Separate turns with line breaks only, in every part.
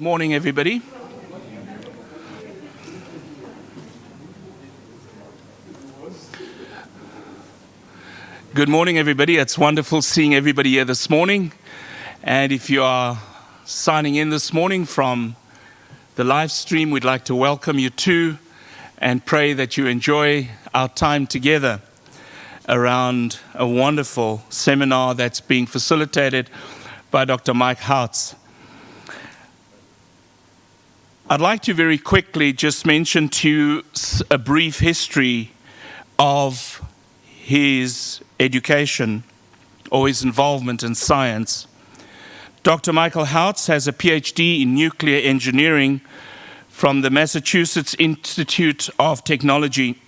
Morning, everybody. Good morning, everybody. It's wonderful seeing everybody here this morning. And if you are signing in this morning from the live stream, we'd like to welcome you too and pray that you enjoy our time together around a wonderful seminar that's being facilitated by Dr. Mike Houts. I'd like to very quickly just mention to you a brief history of his education or his involvement in science. Dr. Michael Houts has a PhD in nuclear engineering from the Massachusetts Institute of Technology.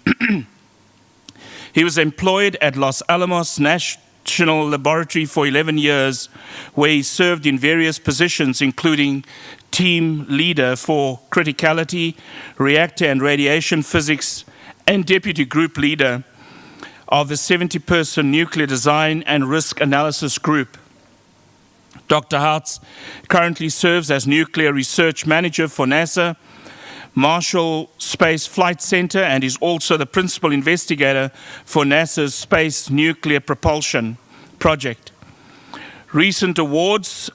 He was employed at Los Alamos National Laboratory for 11 years, where he served in various positions, including team leader for criticality, reactor and radiation physics, and deputy group leader of the 70-person nuclear design and risk analysis group. Dr. Houts currently serves as nuclear research manager for NASA Marshall Space Flight Center and is also the principal investigator for NASA's Space Nuclear Propulsion Project. Recent awards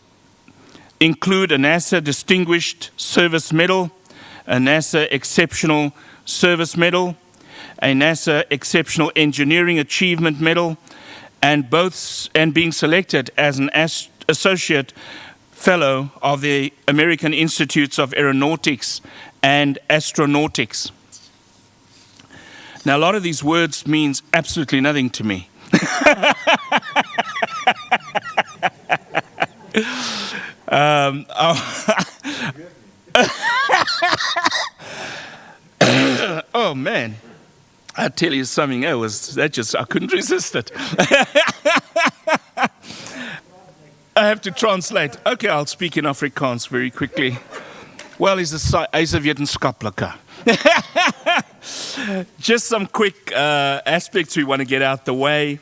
include a NASA Distinguished Service Medal, a NASA Exceptional Service Medal, a NASA Exceptional Engineering Achievement Medal, and being selected as an Associate Fellow of the American Institutes of Aeronautics and Astronautics. Now, a lot of these words means absolutely nothing to me. Oh man, I tell you something. I couldn't resist it. I have to translate. Okay, I'll speak in Afrikaans very quickly. Well, is wetenskaplike. Just some quick aspects we want to get out the way.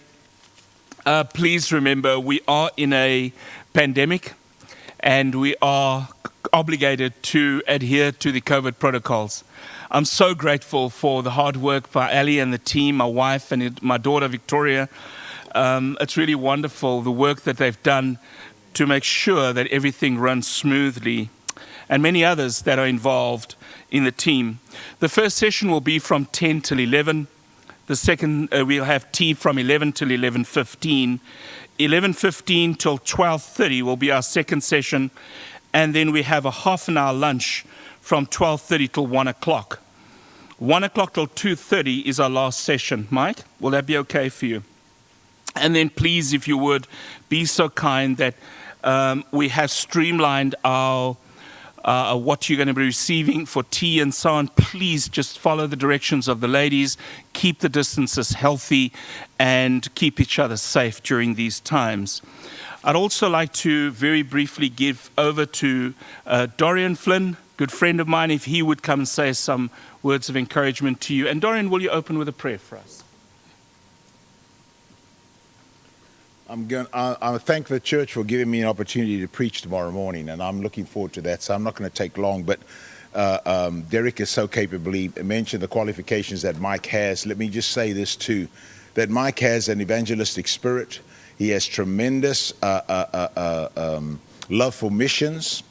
Please remember, we are in a pandemic and we are obligated to adhere to the COVID protocols. I'm so grateful for the hard work by Ali and the team, my wife and my daughter Victoria. It's really wonderful, the work that they've done to make sure that everything runs smoothly, and many others that are involved in the team. The first session will be from 10 till 11. The second, we'll have tea from 11 till 11:15. 11:15 till 12:30 will be our second session. And then we have a half an hour lunch from 12:30 till 1 o'clock. 1 o'clock till 2:30 is our last session. Mike, will that be okay for you? And then please, if you would, be so kind that we have streamlined our what you're going to be receiving for tea and so on. Please just follow the directions of the ladies, keep the distances healthy, and keep each other safe during these times. I'd also like to very briefly give over to Dorian Flynn, good friend of mine, if he would come and say some words of encouragement to you. And Dorian, will you open with a prayer for us?
I thank the church for giving me an opportunity to preach tomorrow morning, and I'm looking forward to that, so I'm not going to take long, but Derek has so capably mentioned the qualifications that Mike has. Let me just say this too, that Mike has an evangelistic spirit. He has tremendous love for missions,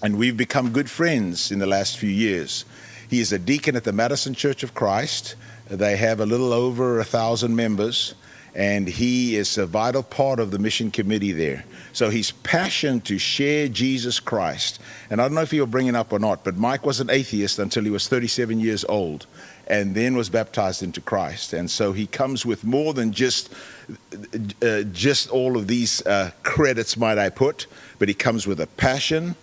and we've become good friends in the last few years. He is a deacon at the Madison Church of Christ. They have a little over 1,000 members. And he is a vital part of the mission committee there. So his passion to share Jesus Christ, and I don't know if he'll bring it up or not, but Mike was an atheist until he was 37 years old and then was baptized into Christ. And so he comes with more than just all of these credits, might I put, but he comes with a passion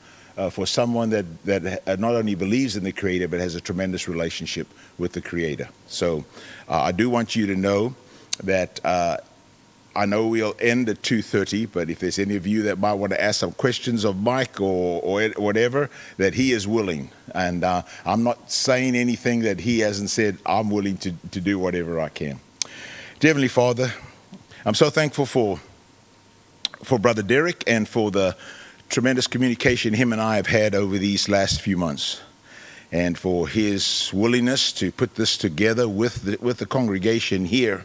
for someone that not only believes in the Creator, but has a tremendous relationship with the Creator. So I do want you to know that I know we'll end at 2:30, but if there's any of you that might want to ask some questions of Mike or whatever, that he is willing. And I'm not saying anything that he hasn't said. I'm willing to do whatever I can. Dear Heavenly Father, I'm so thankful for Brother Derek and for the tremendous communication him and I have had over these last few months, and for his willingness to put this together with the congregation here.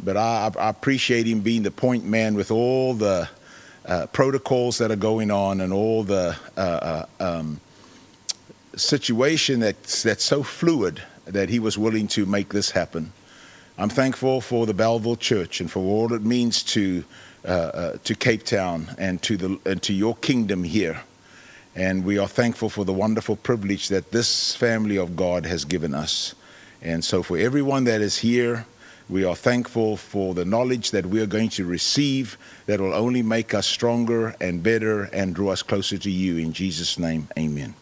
But I appreciate him being the point man with all the protocols that are going on and all the situation that's so fluid that he was willing to make this happen. I'm thankful for the Belleville Church and for all it means to Cape Town and to your kingdom here. And we are thankful for the wonderful privilege that this family of God has given us. And so for everyone that is here, we are thankful for the knowledge that we are going to receive that will only make us stronger and better and draw us closer to you. In Jesus' name, amen.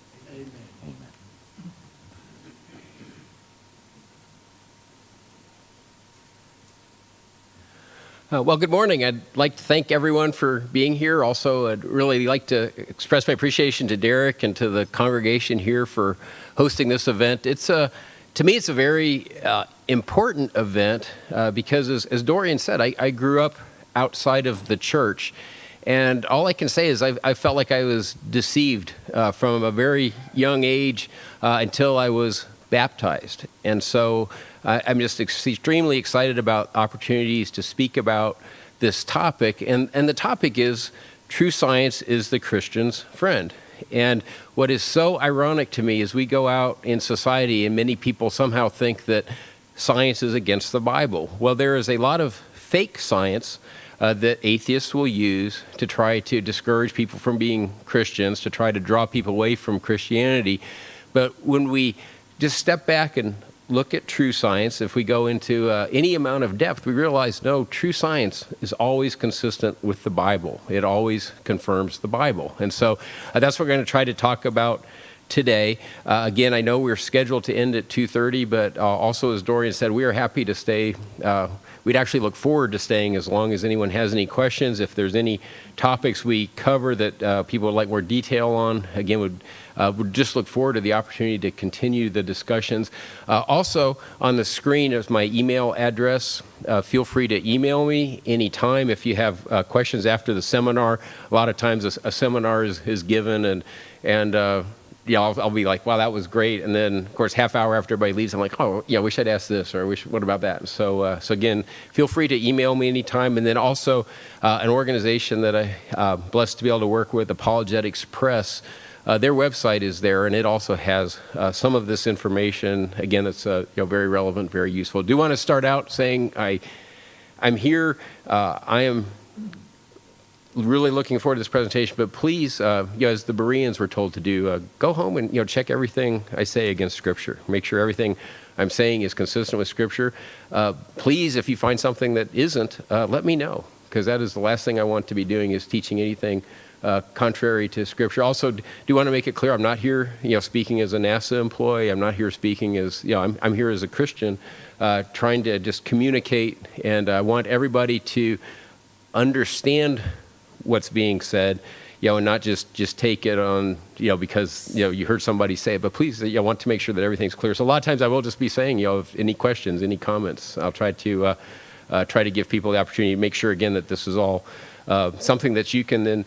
Well, good morning. I'd like to thank everyone for being here. Also, I'd really like to express my appreciation to Derek and to the congregation here for hosting this event. To me, it's a very important event because, as Dorian said, I grew up outside of the church. And all I can say is I felt like I was deceived from a very young age until I was baptized. And so I'm just extremely excited about opportunities to speak about this topic. And the topic is true science is the Christian's friend. And what is so ironic to me is we go out in society and many people somehow think that science is against the Bible. Well, there is a lot of fake science that atheists will use to try to discourage people from being Christians, to try to draw people away from Christianity. But when we just step back and look at true science, if we go into any amount of depth, we realize, no, true science is always consistent with the Bible. It always confirms the Bible. And so that's what we're going to try to talk about today. Again, I know we're scheduled to end at 2:30, but also, as Dorian said, we are happy to stay. We'd actually look forward to staying as long as anyone has any questions. If there's any topics we cover that people would like more detail on, again, would just look forward to the opportunity to continue the discussions. Also, on the screen is my email address. Feel free to email me anytime if you have questions after the seminar. A lot of times a seminar is given, and yeah, I'll be like, wow, that was great. And then, of course, half hour after everybody leaves, I'm like, oh, yeah, I wish I'd asked this, or what about that? So again, feel free to email me anytime. And then also an organization that I'm blessed to be able to work with, Apologetics Press, their website is there, and it also has some of this information. Again, it's very relevant, very useful. I do want to start out saying I'm here. I am really looking forward to this presentation, but please, as the Bereans were told to do, go home and check everything I say against Scripture. Make sure everything I'm saying is consistent with Scripture. Please, if you find something that isn't, let me know, because that is the last thing I want to be doing is teaching anything contrary to Scripture. Also, do want to make it clear, I'm not here, speaking as a NASA employee. I'm not here speaking as, I'm here as a Christian, trying to just communicate, and I want everybody to understand what's being said, and not just take it on, because, you heard somebody say it, but please, I want to make sure that everything's clear. So a lot of times I will just be saying, if any questions, any comments, I'll try to give people the opportunity to make sure, again, that this is all something that you can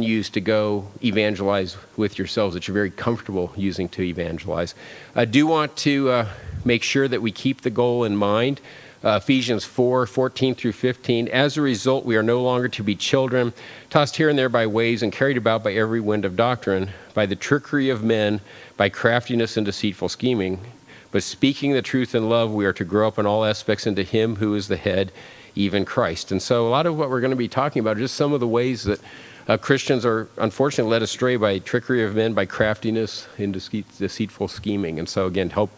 use to go evangelize with yourselves, that you're very comfortable using to evangelize. I do want to make sure that we keep the goal in mind. Ephesians 4:14 through 15. As a result, we are no longer to be children, tossed here and there by waves and carried about by every wind of doctrine, by the trickery of men, by craftiness and deceitful scheming. But speaking the truth in love, we are to grow up in all aspects into Him who is the head, even Christ. And so a lot of what we're going to be talking about are just some of the ways that Christians are unfortunately led astray by trickery of men, by craftiness and deceitful scheming. And so again, help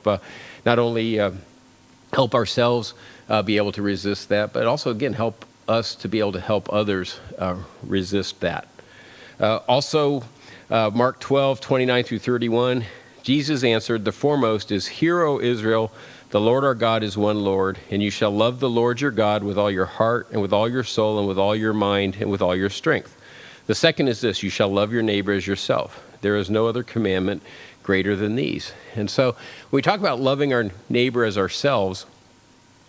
not only help ourselves be able to resist that, but also, again, help us to be able to help others resist that. Also, Mark 12:29 through 31, Jesus answered, "The foremost is, Hear, O Israel, the Lord our God is one Lord, and you shall love the Lord your God with all your heart and with all your soul and with all your mind and with all your strength. The second is this, you shall love your neighbor as yourself. There is no other commandment greater than these." And so when we talk about loving our neighbor as ourselves,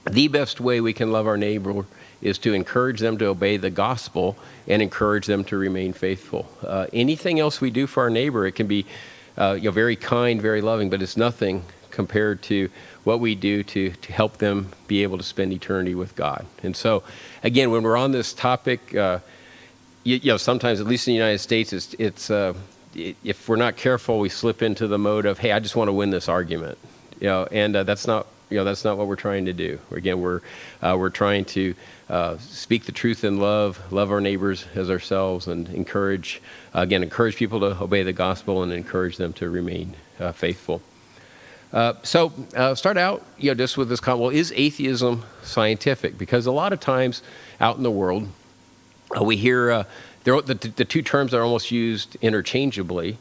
the best way we can love our neighbor is to encourage them to obey the gospel and encourage them to remain faithful. Anything else we do for our neighbor, it can be very kind, very loving, but it's nothing compared to what we do to help them be able to spend eternity with God. And so, again, when we're on this topic, sometimes, at least in the United States, if we're not careful, we slip into the mode of, hey, I just want to win this argument, and that's not what we're trying to do. Again, we're trying to speak the truth in love our neighbors as ourselves, and encourage people to obey the gospel and encourage them to remain faithful. So start out, just with this comment. Well, is atheism scientific? Because a lot of times out in the world, we hear the two terms are almost used interchangeably,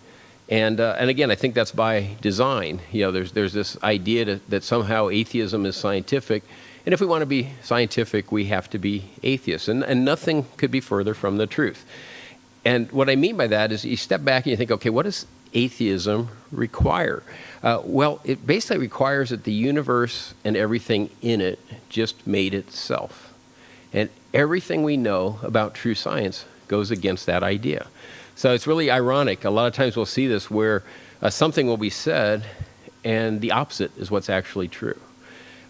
and again, I think that's by design. There's this idea that somehow atheism is scientific, and if we want to be scientific, we have to be atheists, and nothing could be further from the truth. And what I mean by that is you step back and you think, okay, what does atheism require? Well, it basically requires that the universe and everything in it just made itself. And everything we know about true science goes against that idea. So it's really ironic. A lot of times we'll see this where something will be said and the opposite is what's actually true.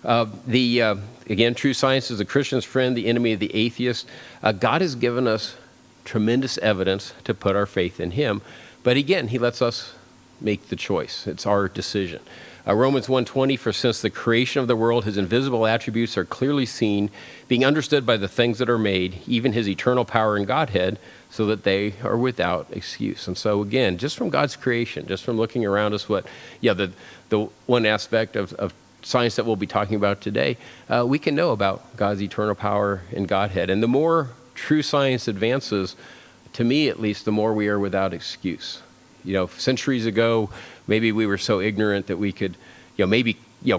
Again, true science is the Christian's friend, the enemy of the atheist. God has given us tremendous evidence to put our faith in him. But again, he lets us make the choice. It's our decision. Romans 1:20, for since the creation of the world, his invisible attributes are clearly seen, being understood by the things that are made, even his eternal power and Godhead, so that they are without excuse. And so again, just from God's creation, just from looking around us, the one aspect of science that we'll be talking about today, we can know about God's eternal power and Godhead. And the more true science advances, to me at least, the more we are without excuse. Centuries ago, maybe we were so ignorant that we could,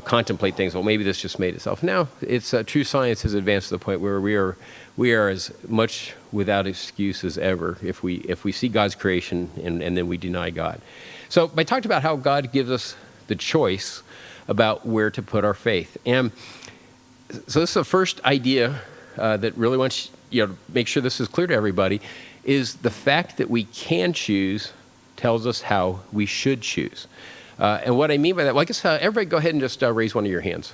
contemplate things. Well, maybe this just made itself. Now, it's true science has advanced to the point where we are as much without excuse as ever if we see God's creation and then we deny God. So I talked about how God gives us the choice about where to put our faith, and so this is the first idea that really wants to make sure this is clear to everybody. Is the fact that we can choose tells us how we should choose. And what I mean by that, well, I guess everybody go ahead and just raise one of your hands.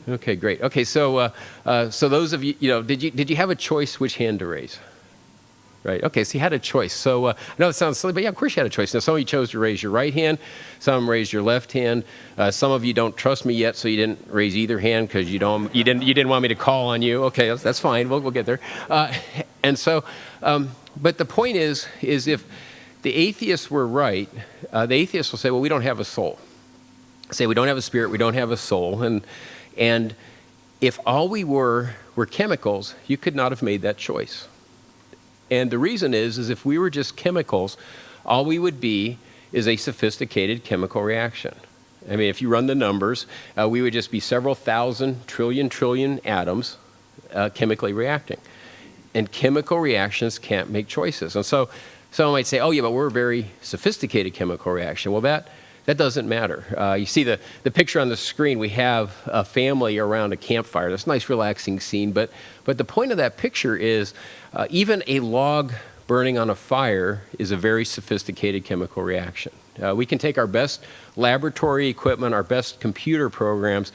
Okay, great. Okay, so those of you, did you have a choice which hand to raise? Right, okay, so you had a choice. So I know it sounds silly, but yeah, of course you had a choice. Now, some of you chose to raise your right hand, some raised your left hand. Some of you don't trust me yet, so you didn't raise either hand because you didn't want me to call on you. Okay, that's fine. We'll get there. And so, but the point is if the atheists were right, the atheists will say, well, we don't have a soul. Say we don't have a spirit, we don't have a soul, and if all we were chemicals, you could not have made that choice. And the reason is if we were just chemicals, all we would be is a sophisticated chemical reaction. I mean, if you run the numbers, we would just be several thousand trillion atoms chemically reacting. And chemical reactions can't make choices. And so someone might say, oh yeah, but we're a very sophisticated chemical reaction. Well, that doesn't matter. You see the picture on the screen, we have a family around a campfire. That's a nice relaxing scene, but the point of that picture is even a log burning on a fire is a very sophisticated chemical reaction. We can take our best laboratory equipment, our best computer programs,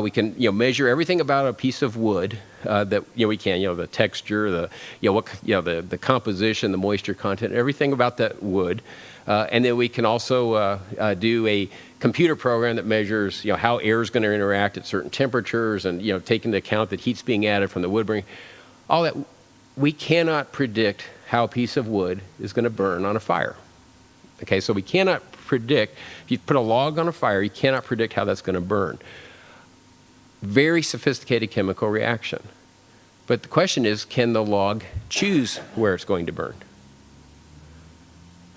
we can measure everything about a piece of wood that we can, the texture, the composition, the moisture content, everything about that wood. And then we can also do a computer program that measures, how air is going to interact at certain temperatures, and take into account that heat's being added from the wood burning. All that, we cannot predict how a piece of wood is going to burn on a fire. Okay, so we cannot predict. If you put a log on a fire, you cannot predict how that's going to burn. Very sophisticated chemical reaction. But the question is, can the log choose where it's going to burn?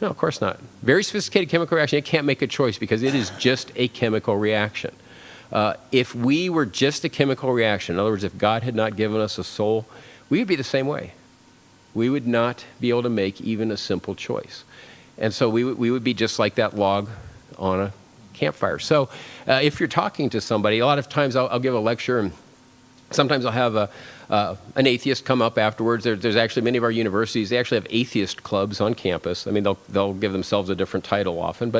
No, of course not. Very sophisticated chemical reaction, it can't make a choice because it is just a chemical reaction. If we were just a chemical reaction, in other words, if God had not given us a soul, we would be the same way. We would not be able to make even a simple choice. And so we would be just like that log on a campfire. So if you're talking to somebody, a lot of times I'll give a lecture, and Sometimes I'll have an atheist come up afterwards. There's actually many of our universities, they actually have atheist clubs on campus. I mean, they'll give themselves a different title often,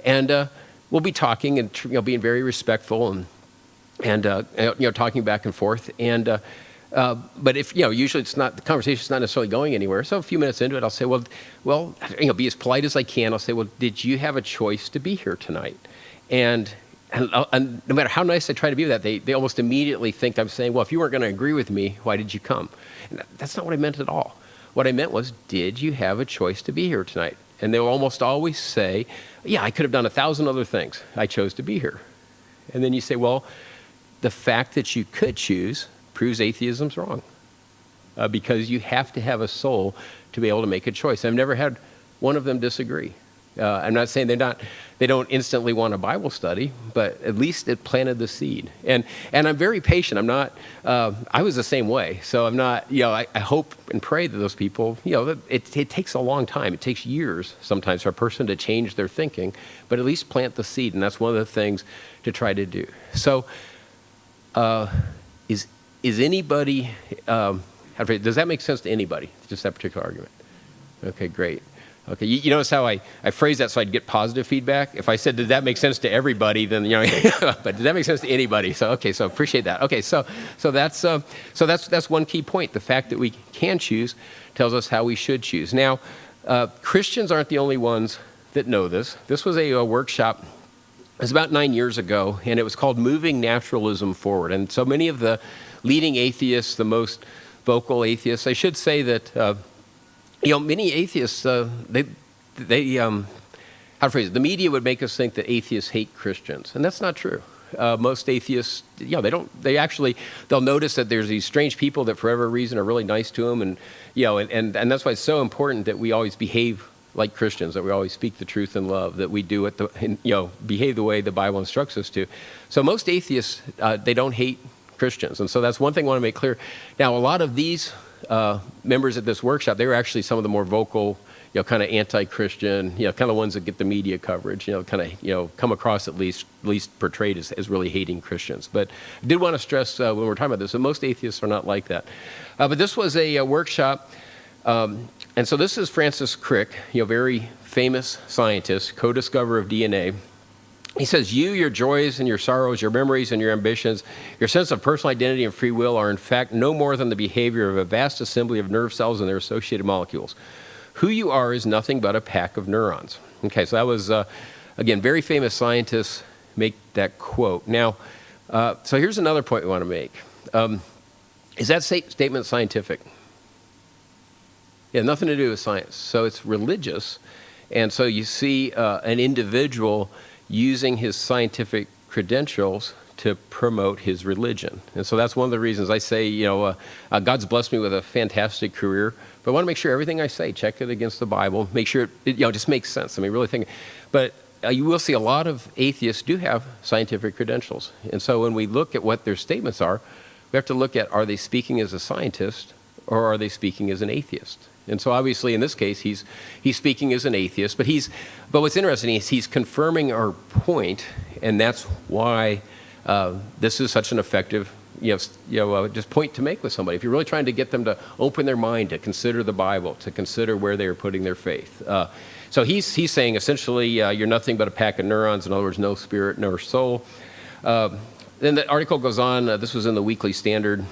and we'll be talking and being very respectful and talking back and forth. But if usually the conversation's not necessarily going anywhere. So a few minutes into it, I'll say, well, be as polite as I can. I'll say, well, did you have a choice to be here tonight? And no matter how nice I try to be with that, they almost immediately think I'm saying, well, if you weren't going to agree with me, why did you come? And that's not what I meant at all. What I meant was, did you have a choice to be here tonight? And they'll almost always say, yeah, I could have done 1,000 other things. I chose to be here. And then you say, well, the fact that you could choose proves atheism's wrong. Because you have to have a soul to be able to make a choice. I've never had one of them disagree. I'm not saying they don't instantly want a Bible study, but at least it planted the seed. And I'm very patient. I'm not, I was the same way. So I'm not, I hope and pray that those people, it takes a long time. It takes years sometimes for a person to change their thinking, but at least plant the seed. And that's one of the things to try to do. So is anybody, does that make sense to anybody? Just that particular argument? Okay, great. Okay, you notice how I phrase that so I'd get positive feedback? If I said, did that make sense to everybody, then, but did that make sense to anybody? So, okay, so appreciate that. Okay, so that's one key point. The fact that we can choose tells us how we should choose. Now, Christians aren't the only ones that know this. This was a workshop. It was about 9 years ago, and it was called Moving Naturalism Forward. And so many of the leading atheists, the most vocal atheists, I should say that many atheists, how to phrase it, the media would make us think that atheists hate Christians, and that's not true. Most atheists, they'll notice that there's these strange people that for whatever reason are really nice to them, and that's why it's so important that we always behave like Christians, that we always speak the truth in love, that we do it, behave the way the Bible instructs us to. So most atheists, they don't hate Christians, and so that's one thing I want to make clear. Now, a lot of these members at this workshop, they were actually some of the more vocal, kind of anti-Christian, kind of ones that get the media coverage, come across at least portrayed as really hating Christians. But I did want to stress when we're talking about this, that most atheists are not like that. But this was a workshop, and so this is Francis Crick, very famous scientist, co-discoverer of DNA. He says, your joys and your sorrows, your memories and your ambitions, your sense of personal identity and free will are in fact no more than the behavior of a vast assembly of nerve cells and their associated molecules. Who you are is nothing but a pack of neurons. Okay, so that was, again, very famous scientists make that quote. Now, so here's another point we want to make. Is that statement scientific? Yeah, nothing to do with science. So it's religious. And so you see an individual using his scientific credentials to promote his religion. And so that's one of the reasons I say, God's blessed me with a fantastic career, but I want to make sure everything I say, check it against the Bible, make sure it just makes sense. I mean, really think. But you will see a lot of atheists do have scientific credentials. And so when we look at what their statements are, we have to look at, are they speaking as a scientist or are they speaking as an atheist? And so obviously in this case, he's speaking as an atheist, but what's interesting is he's confirming our point, and that's why this is such an effective just point to make with somebody. If you're really trying to get them to open their mind, to consider the Bible, to consider where they are putting their faith. So he's saying essentially you're nothing but a pack of neurons, in other words, no spirit, no soul. Then the article goes on, this was in the Weekly Standard.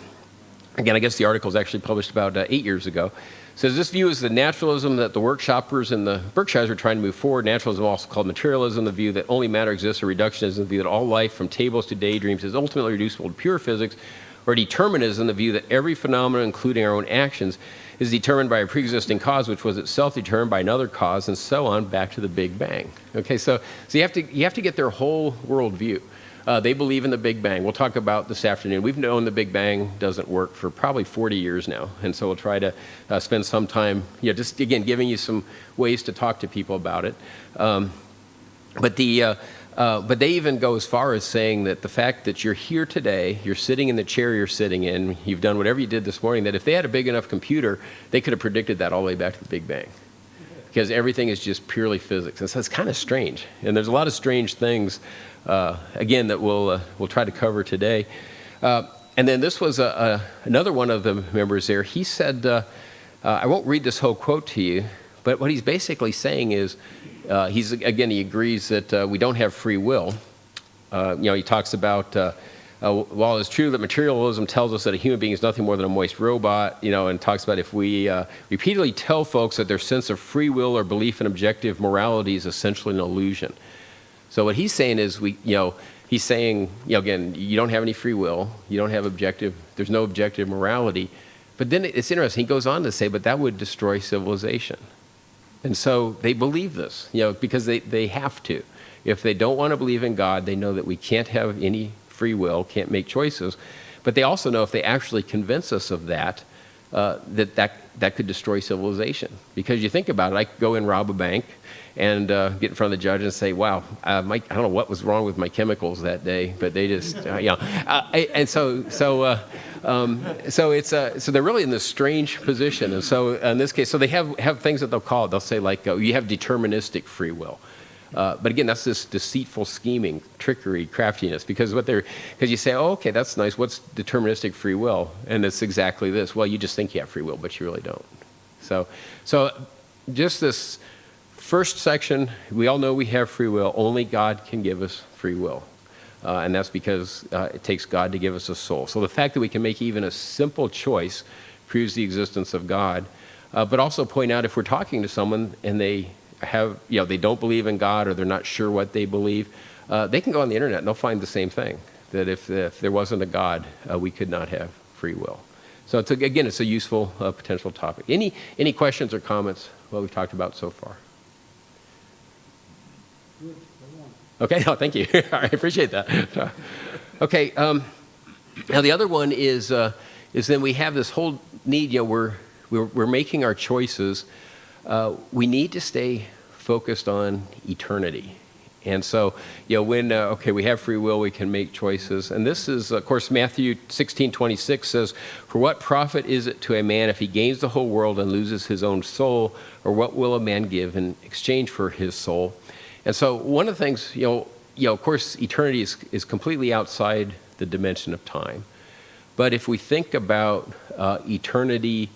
Again, I guess the article was actually published about 8 years ago. It says, this view is the naturalism that the workshoppers in the Berkshires are trying to move forward. Naturalism, also called materialism, the view that only matter exists, or reductionism, the view that all life from tables to daydreams is ultimately reducible to pure physics, or determinism, the view that every phenomenon, including our own actions, is determined by a pre-existing cause, which was itself determined by another cause, and so on, back to the Big Bang. Okay, so you have to get their whole worldview. They believe in the Big Bang. We'll talk about this afternoon. We've known the Big Bang doesn't work for probably 40 years now, and so we'll try to spend some time, just again giving you some ways to talk to people about it. But they even go as far as saying that the fact that you're here today, you're sitting in the chair you're sitting in, you've done whatever you did this morning, that if they had a big enough computer, they could have predicted that all the way back to the Big Bang. Because everything is just purely physics. And so it's kind of strange. And there's a lot of strange things, again, that we'll try to cover today. And then this was another one of the members there. He said, I won't read this whole quote to you, but what he's basically saying is, he agrees that we don't have free will. He talks about, while it's true that materialism tells us that a human being is nothing more than a moist robot, and talks about if we repeatedly tell folks that their sense of free will or belief in objective morality is essentially an illusion. So what he's saying is, he's saying, again, you don't have any free will, you don't have there's no objective morality. But then it's interesting, he goes on to say, but that would destroy civilization. And so they believe this, because they have to. If they don't want to believe in God, they know that we can't have any free will, can't make choices. But they also know if they actually convince us of that, that could destroy civilization. Because you think about it, I could go and rob a bank and get in front of the judge and say, wow, I don't know what was wrong with my chemicals that day, but they just, and so they're really in this strange position. And so in this case, so they have things that they'll call it. They'll say like, you have deterministic free will. But again, that's this deceitful scheming, trickery, craftiness, because you say, oh, okay, that's nice. What's deterministic free will? And it's exactly this. Well, you just think you have free will, but you really don't. So just this first section, we all know we have free will. Only God can give us free will. And that's because it takes God to give us a soul. So the fact that we can make even a simple choice proves the existence of God. But also point out, if we're talking to someone and they they don't believe in God, or they're not sure what they believe, they can go on the internet and they'll find the same thing, that if there wasn't a God, we could not have free will. So it's a useful potential topic. Any questions or comments what we've talked about so far? Okay, no, thank you. I appreciate that. Okay, now the other one is then we have this whole need. We're making our choices. We need to stay focused on eternity. And so, when we have free will, we can make choices. And this is, of course, Matthew 16:26 says, "For what profit is it to a man if he gains the whole world and loses his own soul? Or what will a man give in exchange for his soul?" And so, one of the things, of course, eternity is completely outside the dimension of time. But if we think about eternity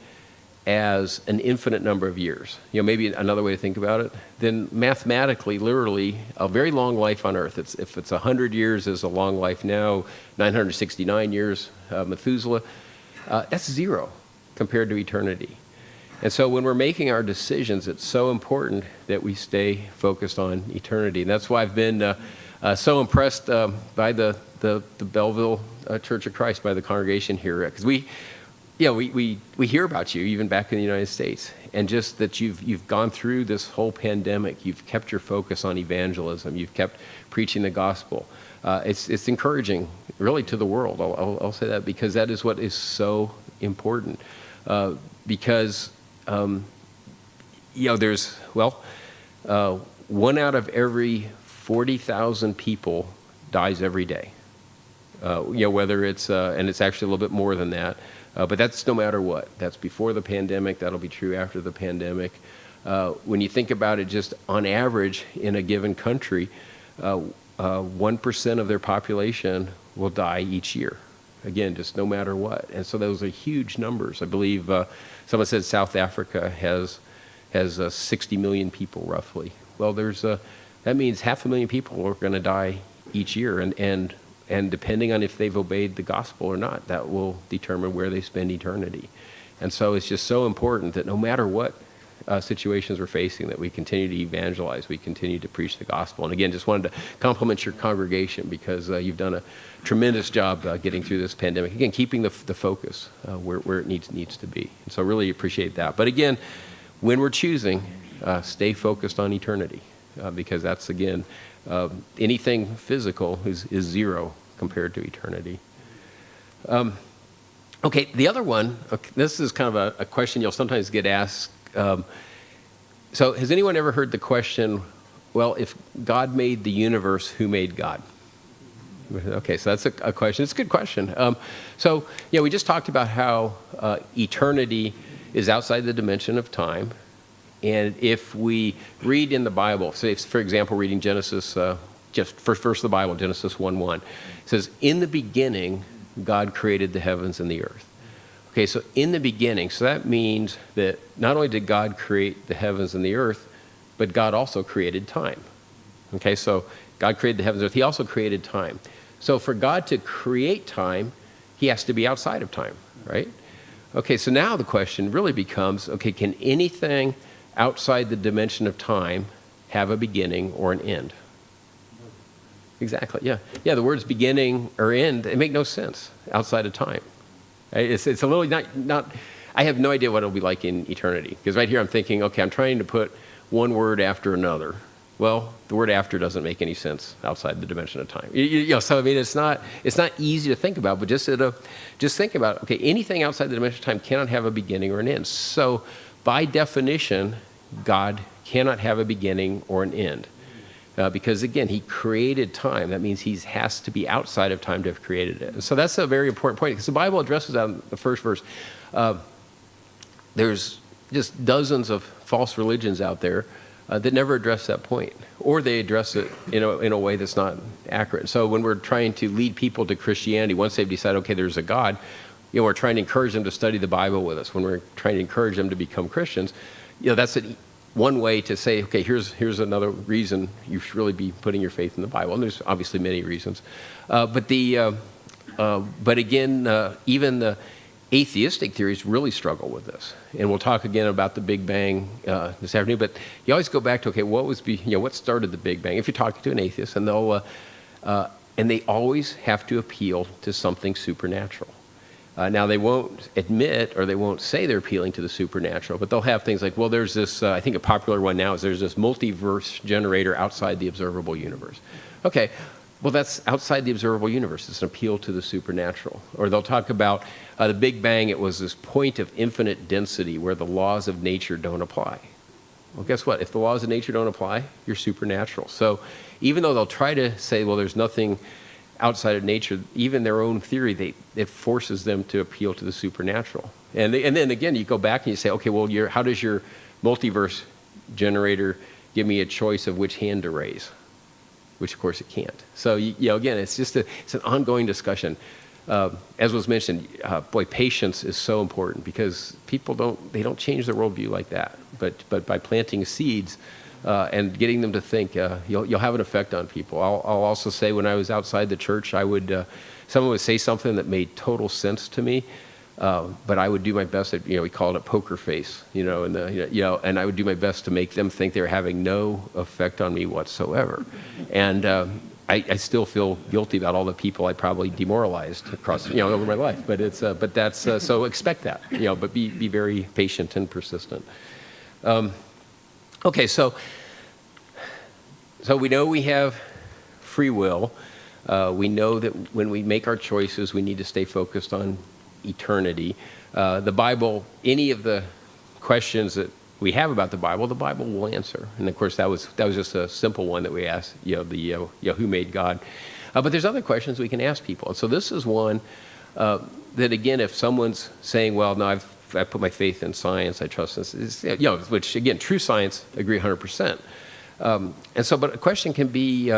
as an infinite number of years, maybe another way to think about it, then mathematically, literally, a very long life on Earth. If it's 100 years is a long life now, 969 years, Methuselah, that's zero compared to eternity. And so when we're making our decisions, it's so important that we stay focused on eternity. And that's why I've been so impressed by the Belleville Church of Christ, by the congregation here, because we hear about you even back in the United States, and just that you've gone through this whole pandemic. You've kept your focus on evangelism. You've kept preaching the gospel. It's encouraging, really, to the world. I'll say that, because that is what is so important. Because there's 1 out of every 40,000 people dies every day. Whether it's and it's actually a little bit more than that. But that's no matter what. That's before the pandemic. That'll be true after the pandemic. When you think about it, just on average in a given country, 1% of their population will die each year. Again, just no matter what. And so those are huge numbers. I believe someone said South Africa has 60 million people roughly. Well, that means 500,000 people are going to die each year. And depending on if they've obeyed the gospel or not, that will determine where they spend eternity. And so it's just so important that no matter what situations we're facing, that we continue to evangelize, we continue to preach the gospel. And again, just wanted to compliment your congregation, because you've done a tremendous job getting through this pandemic. Again, keeping the focus where it needs to be. And so really appreciate that. But again, when we're choosing, stay focused on eternity, because that's, again, anything physical is zero compared to eternity. Okay, the other one, this is kind of a question you'll sometimes get asked. So has anyone ever heard the question, well, if God made the universe, who made God? Okay, so that's a question. It's a good question. So we just talked about how eternity is outside the dimension of time. And if we read in the Bible, say, for example, reading Genesis, just first verse of the Bible, Genesis 1:1, it says, "In the beginning, God created the heavens and the earth. Okay, so in the beginning, so that means that not only did God create the heavens and the earth, but God also created time. Okay, so God created the heavens and earth. He also created time. So for God to create time, he has to be outside of time, right? Okay, so now the question really becomes, okay, can anything outside the dimension of time have a beginning or an end? Exactly, yeah. Yeah, the words beginning or end, they make no sense outside of time. It's a little, not, I have no idea what it'll be like in eternity. Because right here I'm thinking, okay, I'm trying to put one word after another. Well, the word after doesn't make any sense outside the dimension of time. So I mean, it's not easy to think about, but just think about, okay, anything outside the dimension of time cannot have a beginning or an end. So by definition, God cannot have a beginning or an end. Because again, he created time. That means he has to be outside of time to have created it. And so that's a very important point, because the Bible addresses that in the first verse. There's just dozens of false religions out there that never address that point, or they address it in a way that's not accurate. So when we're trying to lead people to Christianity, once they've decided, okay, there's a God, we're trying to encourage them to study the Bible with us. When we're trying to encourage them to become Christians, that's one way to say, okay, here's another reason you should really be putting your faith in the Bible. And there's obviously many reasons. But again, even the atheistic theories really struggle with this. And we'll talk again about the Big Bang this afternoon. But you always go back to, okay, what started the Big Bang? If you're talking to an atheist, and they always have to appeal to something supernatural. Now, they won't admit, or they won't say they're appealing to the supernatural, but they'll have things like, well, there's this, I think a popular one now is there's this multiverse generator outside the observable universe. Okay, well, that's outside the observable universe. It's an appeal to the supernatural. Or they'll talk about the Big Bang. It was this point of infinite density where the laws of nature don't apply. Well, guess what? If the laws of nature don't apply, you're supernatural. So even though they'll try to say, well, there's nothing outside of nature, even their own theory, it forces them to appeal to the supernatural. And then again, you go back and you say, okay, well, how does your multiverse generator give me a choice of which hand to raise? Which, of course, it can't. So, again, it's an ongoing discussion. As was mentioned, patience is so important, because people don't change their worldview like that. But by planting seeds, and getting them to think, you'll have an effect on people. I'll also say, when I was outside the church, someone would say something that made total sense to me, but I would do my best. We called it poker face, and I would do my best to make them think they were having no effect on me whatsoever. And I still feel guilty about all the people I probably demoralized across, over my life. But that's so expect that, but be very patient and persistent. Okay, so we know we have free will. We know that when we make our choices, we need to stay focused on eternity. The Bible, any of the questions that we have about the Bible will answer. And of course, that was just a simple one that we asked, who made God? But there's other questions we can ask people. And so this is one that, again, if someone's saying, well, no, I put my faith in science, I trust this, which, again, true science, agree 100%. And so, but a question can be,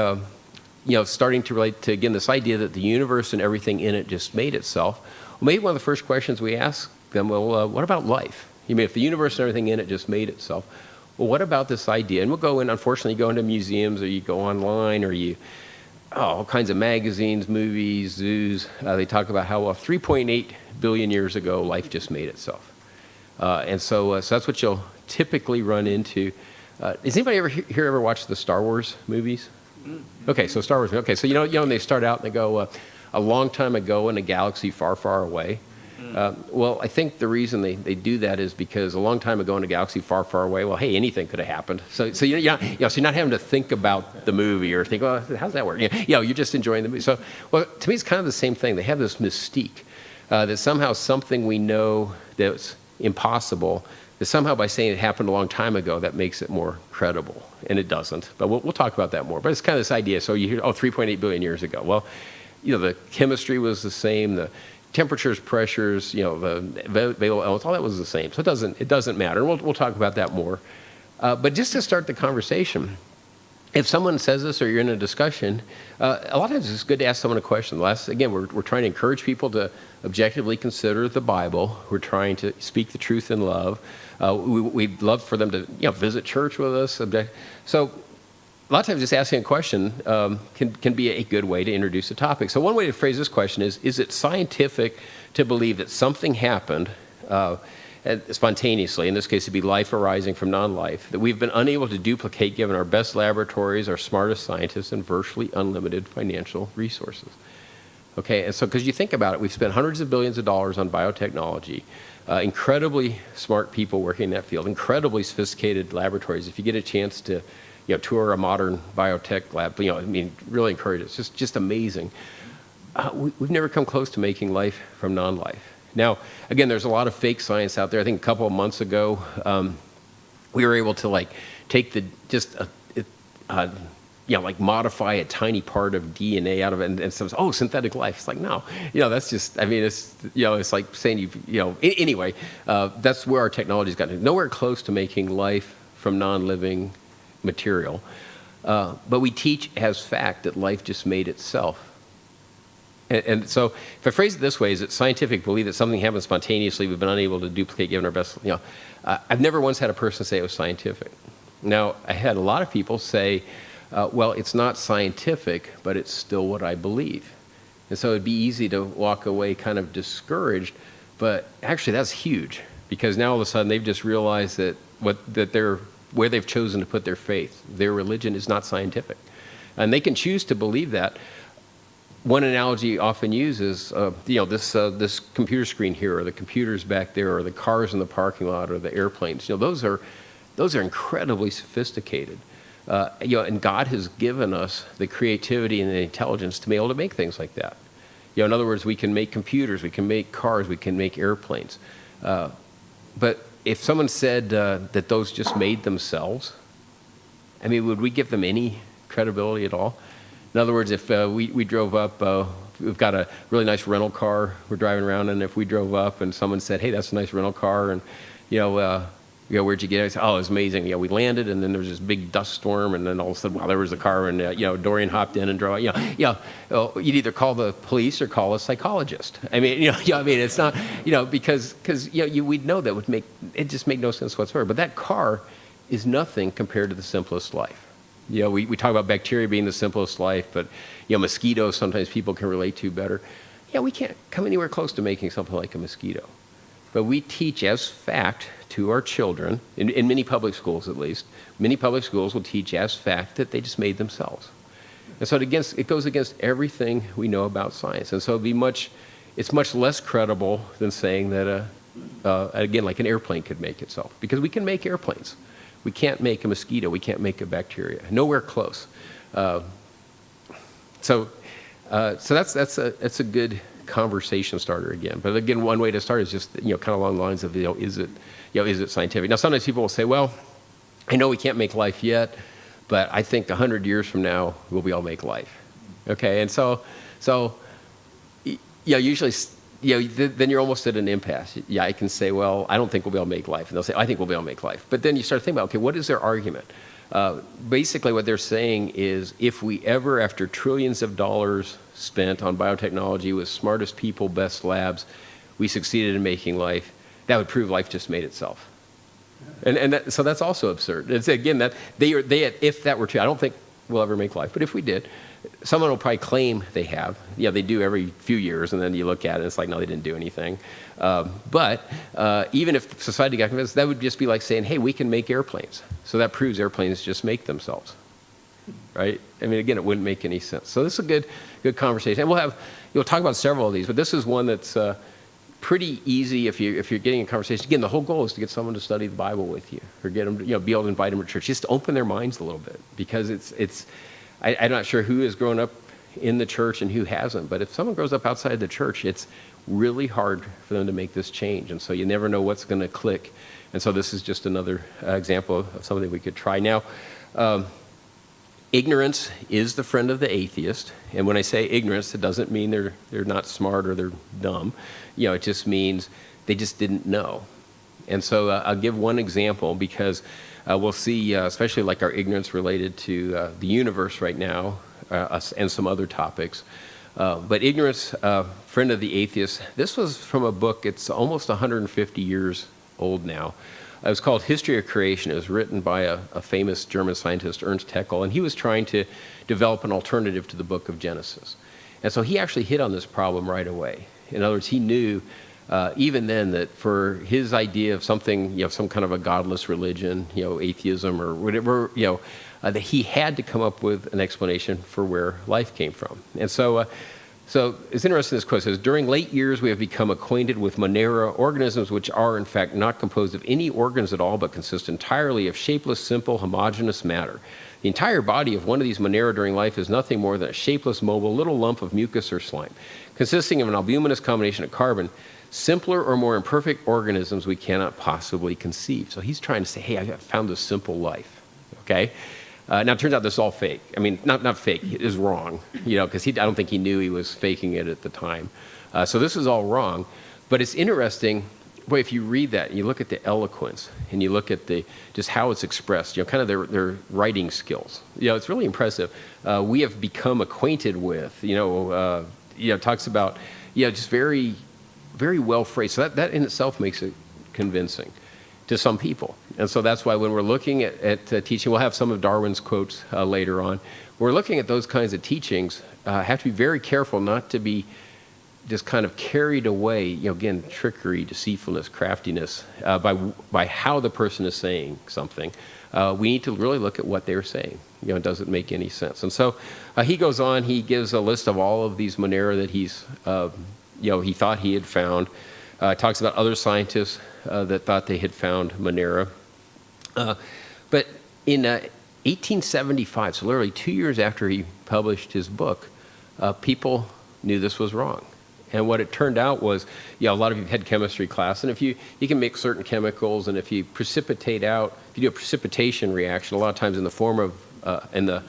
starting to relate to, again, this idea that the universe and everything in it just made itself. Well, maybe one of the first questions we ask them, well, what about life? If the universe and everything in it just made itself, well, what about this idea? And we'll go in, unfortunately, go into museums, or you go online, or all kinds of magazines, movies, zoos. They talk about how 3.8 billion years ago, life just made itself. And so that's what you'll typically run into. Does anybody here ever watch the Star Wars movies? Okay, so Star Wars. Okay, so when they start out and they go a long time ago in a galaxy far, far away. Well, I think the reason they do that is because a long time ago in a galaxy far, far away, well, hey, anything could have happened. So so you're not having to think about the movie or think, well, how's that work? You're just enjoying the movie. So, well, to me, it's kind of the same thing. They have this mystique that somehow something we know that's impossible, that somehow by saying it happened a long time ago, that makes it more credible. And it doesn't. But we'll talk about that more. But it's kind of this idea. So you hear, 3.8 billion years ago. Well, the chemistry was the same, the temperatures, pressures, the available elements, all that was the same. So it doesn't matter. We'll talk about that more. But just to start the conversation, if someone says this or you're in a discussion, a lot of times it's good to ask someone a question. Again, we're trying to encourage people to objectively consider the Bible. We're trying to speak the truth in love. We'd love for them to visit church with us. So a lot of times just asking a question can be a good way to introduce a topic. So one way to phrase this question is it scientific to believe that something happened spontaneously, in this case it'd be life arising from non-life, that we've been unable to duplicate given our best laboratories, our smartest scientists, and virtually unlimited financial resources? Okay, and so because you think about it, we've spent hundreds of billions of dollars on biotechnology, incredibly smart people working in that field, incredibly sophisticated laboratories. If you get a chance to tour a modern biotech lab, really encourage it. It's just amazing. We've never come close to making life from non-life. Now, again, there's a lot of fake science out there. I think a couple of months ago, we were able to take modify a tiny part of DNA out of it, and so synthetic life. It's like, no, that's just, it's like saying anyway, that's where our technology's gotten. Nowhere close to making life from non-living material, but we teach as fact that life just made itself. And so if I phrase it this way, is it scientific belief that something happened spontaneously we've been unable to duplicate given our best, I've never once had a person say it was scientific. Now, I had a lot of people say, well, it's not scientific, but it's still what I believe. And so it'd be easy to walk away kind of discouraged, but actually that's huge, because now all of a sudden they've just realized that where they've chosen to put their faith, their religion is not scientific. And they can choose to believe that. One analogy often used is, this computer screen here, or the computers back there, or the cars in the parking lot, or the airplanes. Those are incredibly sophisticated. And God has given us the creativity and the intelligence to be able to make things like that. In other words, we can make computers, we can make cars, we can make airplanes. But if someone said that those just made themselves, would we give them any credibility at all? In other words, if we drove up, we've got a really nice rental car we're driving around, and if we drove up and someone said, hey, that's a nice rental car, and where'd you get it? I said, oh, it was amazing. We landed, and then there was this big dust storm, and then all of a sudden, wow, there was the car, and Dorian hopped in and drove. You'd either call the police or call a psychologist. It's not, because we'd know that it just made no sense whatsoever. But that car is nothing compared to the simplest life. We talk about bacteria being the simplest life, but mosquitoes sometimes people can relate to better. We can't come anywhere close to making something like a mosquito. But we teach as fact to our children, in many public schools at least, many public schools will teach as fact that they just made themselves. And so it goes against everything we know about science. And so it's much less credible than saying that, again, like an airplane could make itself. Because we can make airplanes. We can't make a mosquito. We can't make a bacteria. Nowhere close. So that's a good conversation starter again. But again, one way to start is just kind of along the lines of is it scientific? Now sometimes people will say, well, I know we can't make life yet, but I think 100 years from now we'll be able to make life. Okay, and so usually. Then you're almost at an impasse. I can say, well, I don't think we'll be able to make life. And they'll say, I think we'll be able to make life. But then you start thinking about, okay, what is their argument? Basically what they're saying is, if we ever, after trillions of dollars spent on biotechnology with smartest people, best labs, we succeeded in making life, that would prove life just made itself. So that's also absurd. It's, again, that if that were true, I don't think we'll ever make life. But if we did, someone will probably claim they have. They do every few years, and then you look at it, and it's like, no, they didn't do anything. But even if society got convinced, that would just be like saying, hey, we can make airplanes. So that proves airplanes just make themselves, right? Again, it wouldn't make any sense. So this is a good conversation. And you'll talk about several of these, but this is one that's pretty easy if you're getting a conversation. Again, the whole goal is to get someone to study the Bible with you, or get them, be able to invite them to church, just to open their minds a little bit, because I'm not sure who has grown up in the church and who hasn't, but if someone grows up outside the church, it's really hard for them to make this change, and so you never know what's going to click. And so this is just another example of something we could try. Now, ignorance is the friend of the atheist, and when I say ignorance, it doesn't mean they're not smart or they're dumb. It just means they just didn't know. And so I'll give one example because we'll see, especially like our ignorance related to the universe right now and some other topics. But ignorance, friend of the atheist, this was from a book, it's almost 150 years old now. It was called History of Creation. It was written by a famous German scientist, Ernst Haeckel, and he was trying to develop an alternative to the book of Genesis. And so he actually hit on this problem right away. In other words, he knew even then that for his idea of something, some kind of a godless religion, atheism or whatever, that he had to come up with an explanation for where life came from. And so it's interesting, this quote says, during late years we have become acquainted with Monera, organisms which are in fact not composed of any organs at all, but consist entirely of shapeless, simple, homogeneous matter. The entire body of one of these Monera during life is nothing more than a shapeless, mobile, little lump of mucus or slime, consisting of an albuminous combination of carbon. Simpler or more imperfect organisms we cannot possibly conceive. So he's trying to say, hey, I found this simple life, okay? Now, it turns out this is all fake. I mean, not fake. It is wrong, because I don't think he knew he was faking it at the time. So this is all wrong. But it's interesting, boy, if you read that, and you look at the eloquence, and you look at just how it's expressed, kind of their writing skills. It's really impressive. We have become acquainted with, talks about, just very, very well phrased. So that in itself makes it convincing to some people. And so that's why when we're looking at teaching, we'll have some of Darwin's quotes later on. We're looking at those kinds of teachings, have to be very careful not to be just kind of carried away, again, trickery, deceitfulness, craftiness, by how the person is saying something. We need to really look at what they're saying. Does it make any sense? And so he goes on, he gives a list of all of these Monera that he's, he thought he had found. Talks about other scientists that thought they had found Monera. But in 1875, so literally 2 years after he published his book, people knew this was wrong. And what it turned out was, a lot of you had chemistry class, and if you can mix certain chemicals, and if you precipitate out, if you do a precipitation reaction, a lot of times in the form of, in the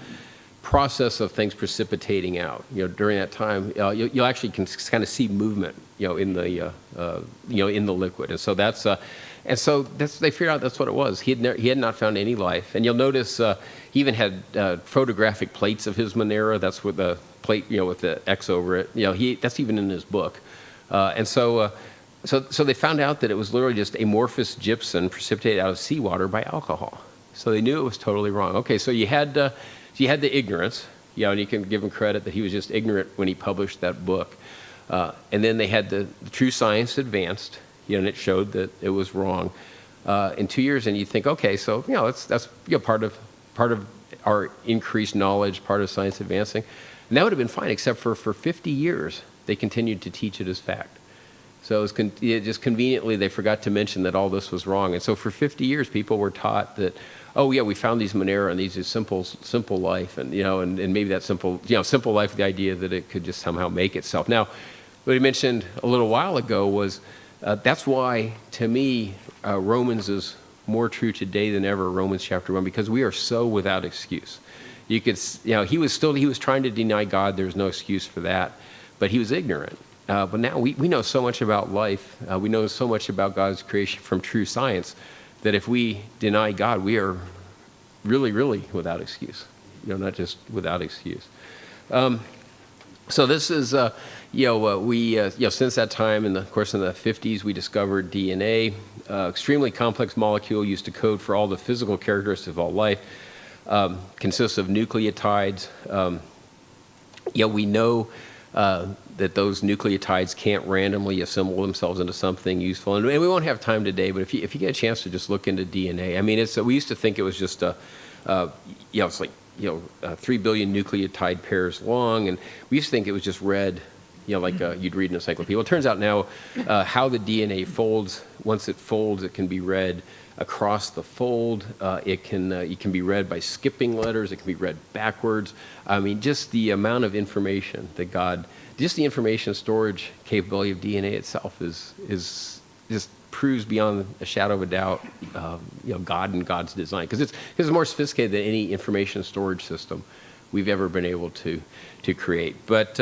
process of things precipitating out, during that time, you'll actually can kind of see movement, in the, in the liquid. And so they figured out that's what it was. He had not found any life. And you'll notice he even had photographic plates of his Monera. That's with the plate, with the X over it. That's even in his book. And so they found out that it was literally just amorphous gypsum precipitated out of seawater by alcohol. So they knew it was totally wrong. Okay, so you had the ignorance, and you can give him credit that he was just ignorant when he published that book. And then they had the true science advanced, and it showed that it was wrong in 2 years. And you think, okay, so that's part of our increased knowledge, part of science advancing. And that would have been fine, except for 50 years they continued to teach it as fact. So it just conveniently they forgot to mention that all this was wrong. And so for 50 years people were taught that, oh yeah, we found these Monera and these is simple life, and and maybe that simple life, the idea that it could just somehow make itself. Now, what he mentioned a little while ago was that's why, to me, Romans is more true today than ever, Romans chapter 1, because we are so without excuse. You could, he was trying to deny God. There's no excuse for that, but he was ignorant. But now we know so much about life. We know so much about God's creation from true science that if we deny God, we are really, really without excuse. Not just without excuse. So this is, since that time, of course, in the 50s, we discovered DNA, extremely complex molecule used to code for all the physical characteristics of all life, consists of nucleotides. We know that those nucleotides can't randomly assemble themselves into something useful. And we won't have time today, but if you get a chance to just look into DNA, I mean, we used to think it was just it's like 3 billion nucleotide pairs long, and we used to think it was just red, like you'd read in an encyclopedia. Well, it turns out now how the DNA folds. Once it folds, it can be read across the fold. It can be read by skipping letters. It can be read backwards. I mean, just the amount of information that just the information storage capability of DNA itself is just proves beyond a shadow of a doubt, God and God's design, because it's more sophisticated than any information storage system we've ever been able to create. But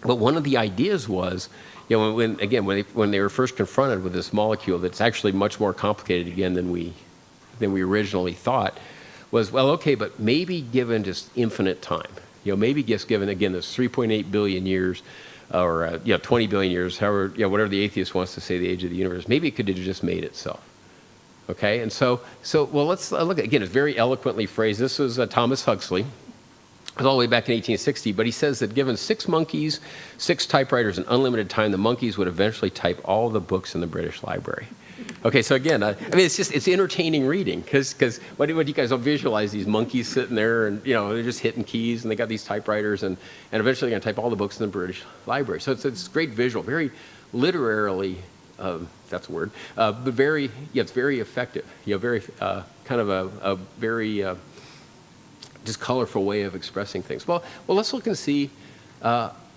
But one of the ideas was, when they were first confronted with this molecule that's actually much more complicated again than we originally thought, was, well, okay, but maybe given just infinite time, maybe just given, again, this 3.8 billion years, or 20 billion years, however, whatever the atheist wants to say the age of the universe, maybe it could have just made itself. Okay, and so well, let's look at, again, it's very eloquently phrased. This was Thomas Huxley. It was all the way back in 1860, but he says that given 6 monkeys, 6 typewriters, and unlimited time, the monkeys would eventually type all the books in the British Library. Okay, so again, it's entertaining reading, because what do you guys all visualize? These monkeys sitting there, and they're just hitting keys, and they got these typewriters, and eventually they're going to type all the books in the British Library. So it's great visual, very literarily, that's a word, but very, it's very effective. Very kind of a very just colorful way of expressing things. Well, let's look and see.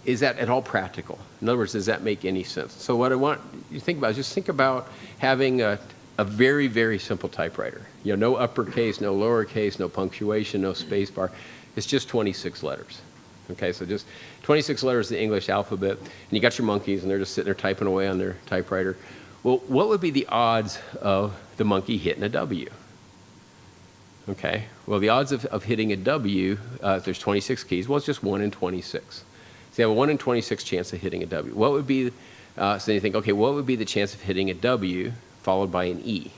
Is that at all practical? In other words, does that make any sense? So what I want you to think about is just think about having a very, very simple typewriter. No uppercase, no lowercase, no punctuation, no space bar. It's just 26 letters. Okay, so just 26 letters of the English alphabet, and you got your monkeys, and they're just sitting there typing away on their typewriter. Well, what would be the odds of the monkey hitting a W? Okay, well, the odds of hitting a W, if there's 26 keys, well, it's just 1 in 26. So you have a 1 in 26 chance of hitting a W. What would be, so you think, okay, what would be the chance of hitting a W followed by an E?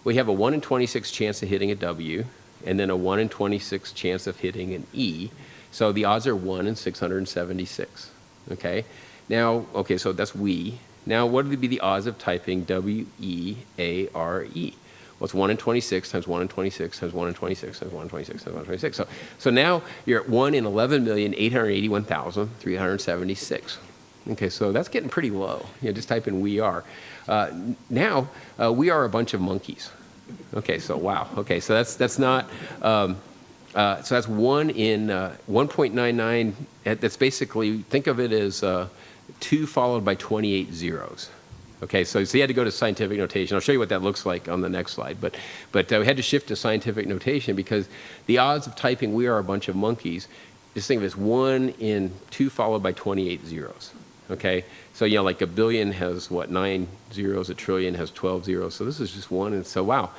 We have a 1 in 26 chance of hitting a W, and then a 1 in 26 chance of hitting an E. So the odds are 1 in 676. Okay, now, okay, so that's we. Now, what would be the odds of typing W-E-A-R-E? Well, it's 1 in 26 times 1 in 26 times 1 in 26 times 1 in 26 times 1 in 26. So now you're at 1 in 11,881,376. Okay, so that's getting pretty low. Just type in we are. Now, we are a bunch of monkeys. Okay, so wow. Okay, so that's not, so that's 1 in 1.99. That's basically, think of it as 2 followed by 28 zeros. Okay, so you had to go to scientific notation. I'll show you what that looks like on the next slide. But we had to shift to scientific notation because the odds of typing "we are a bunch of monkeys," just think of it as 1 in 2 followed by 28 zeros. Okay, so like a billion has what, 9 zeros, a trillion has 12 zeros. So this is just 1, and so wow.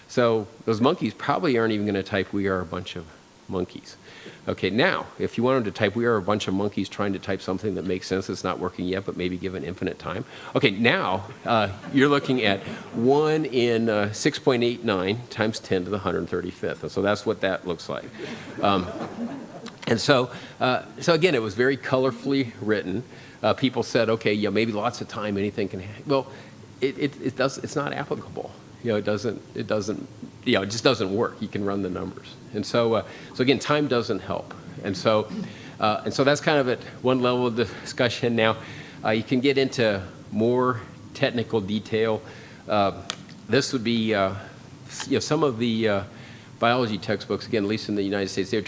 So those monkeys probably aren't even going to type "we are a bunch of monkeys." Okay, now, if you wanted to type, we are a bunch of monkeys trying to type something that makes sense, it's not working yet, but maybe given infinite time. Okay, now, you're looking at 1 in 6.89 times 10 to the 135th. And so that's what that looks like. And so again, it was very colorfully written. People said, okay, maybe lots of time, anything can happen. Well, it's not applicable. It just doesn't work. You can run the numbers. And so again, time doesn't help. And so that's kind of at one level of discussion. Now, you can get into more technical detail. This would be, some of the biology textbooks, again, at least in the United States, they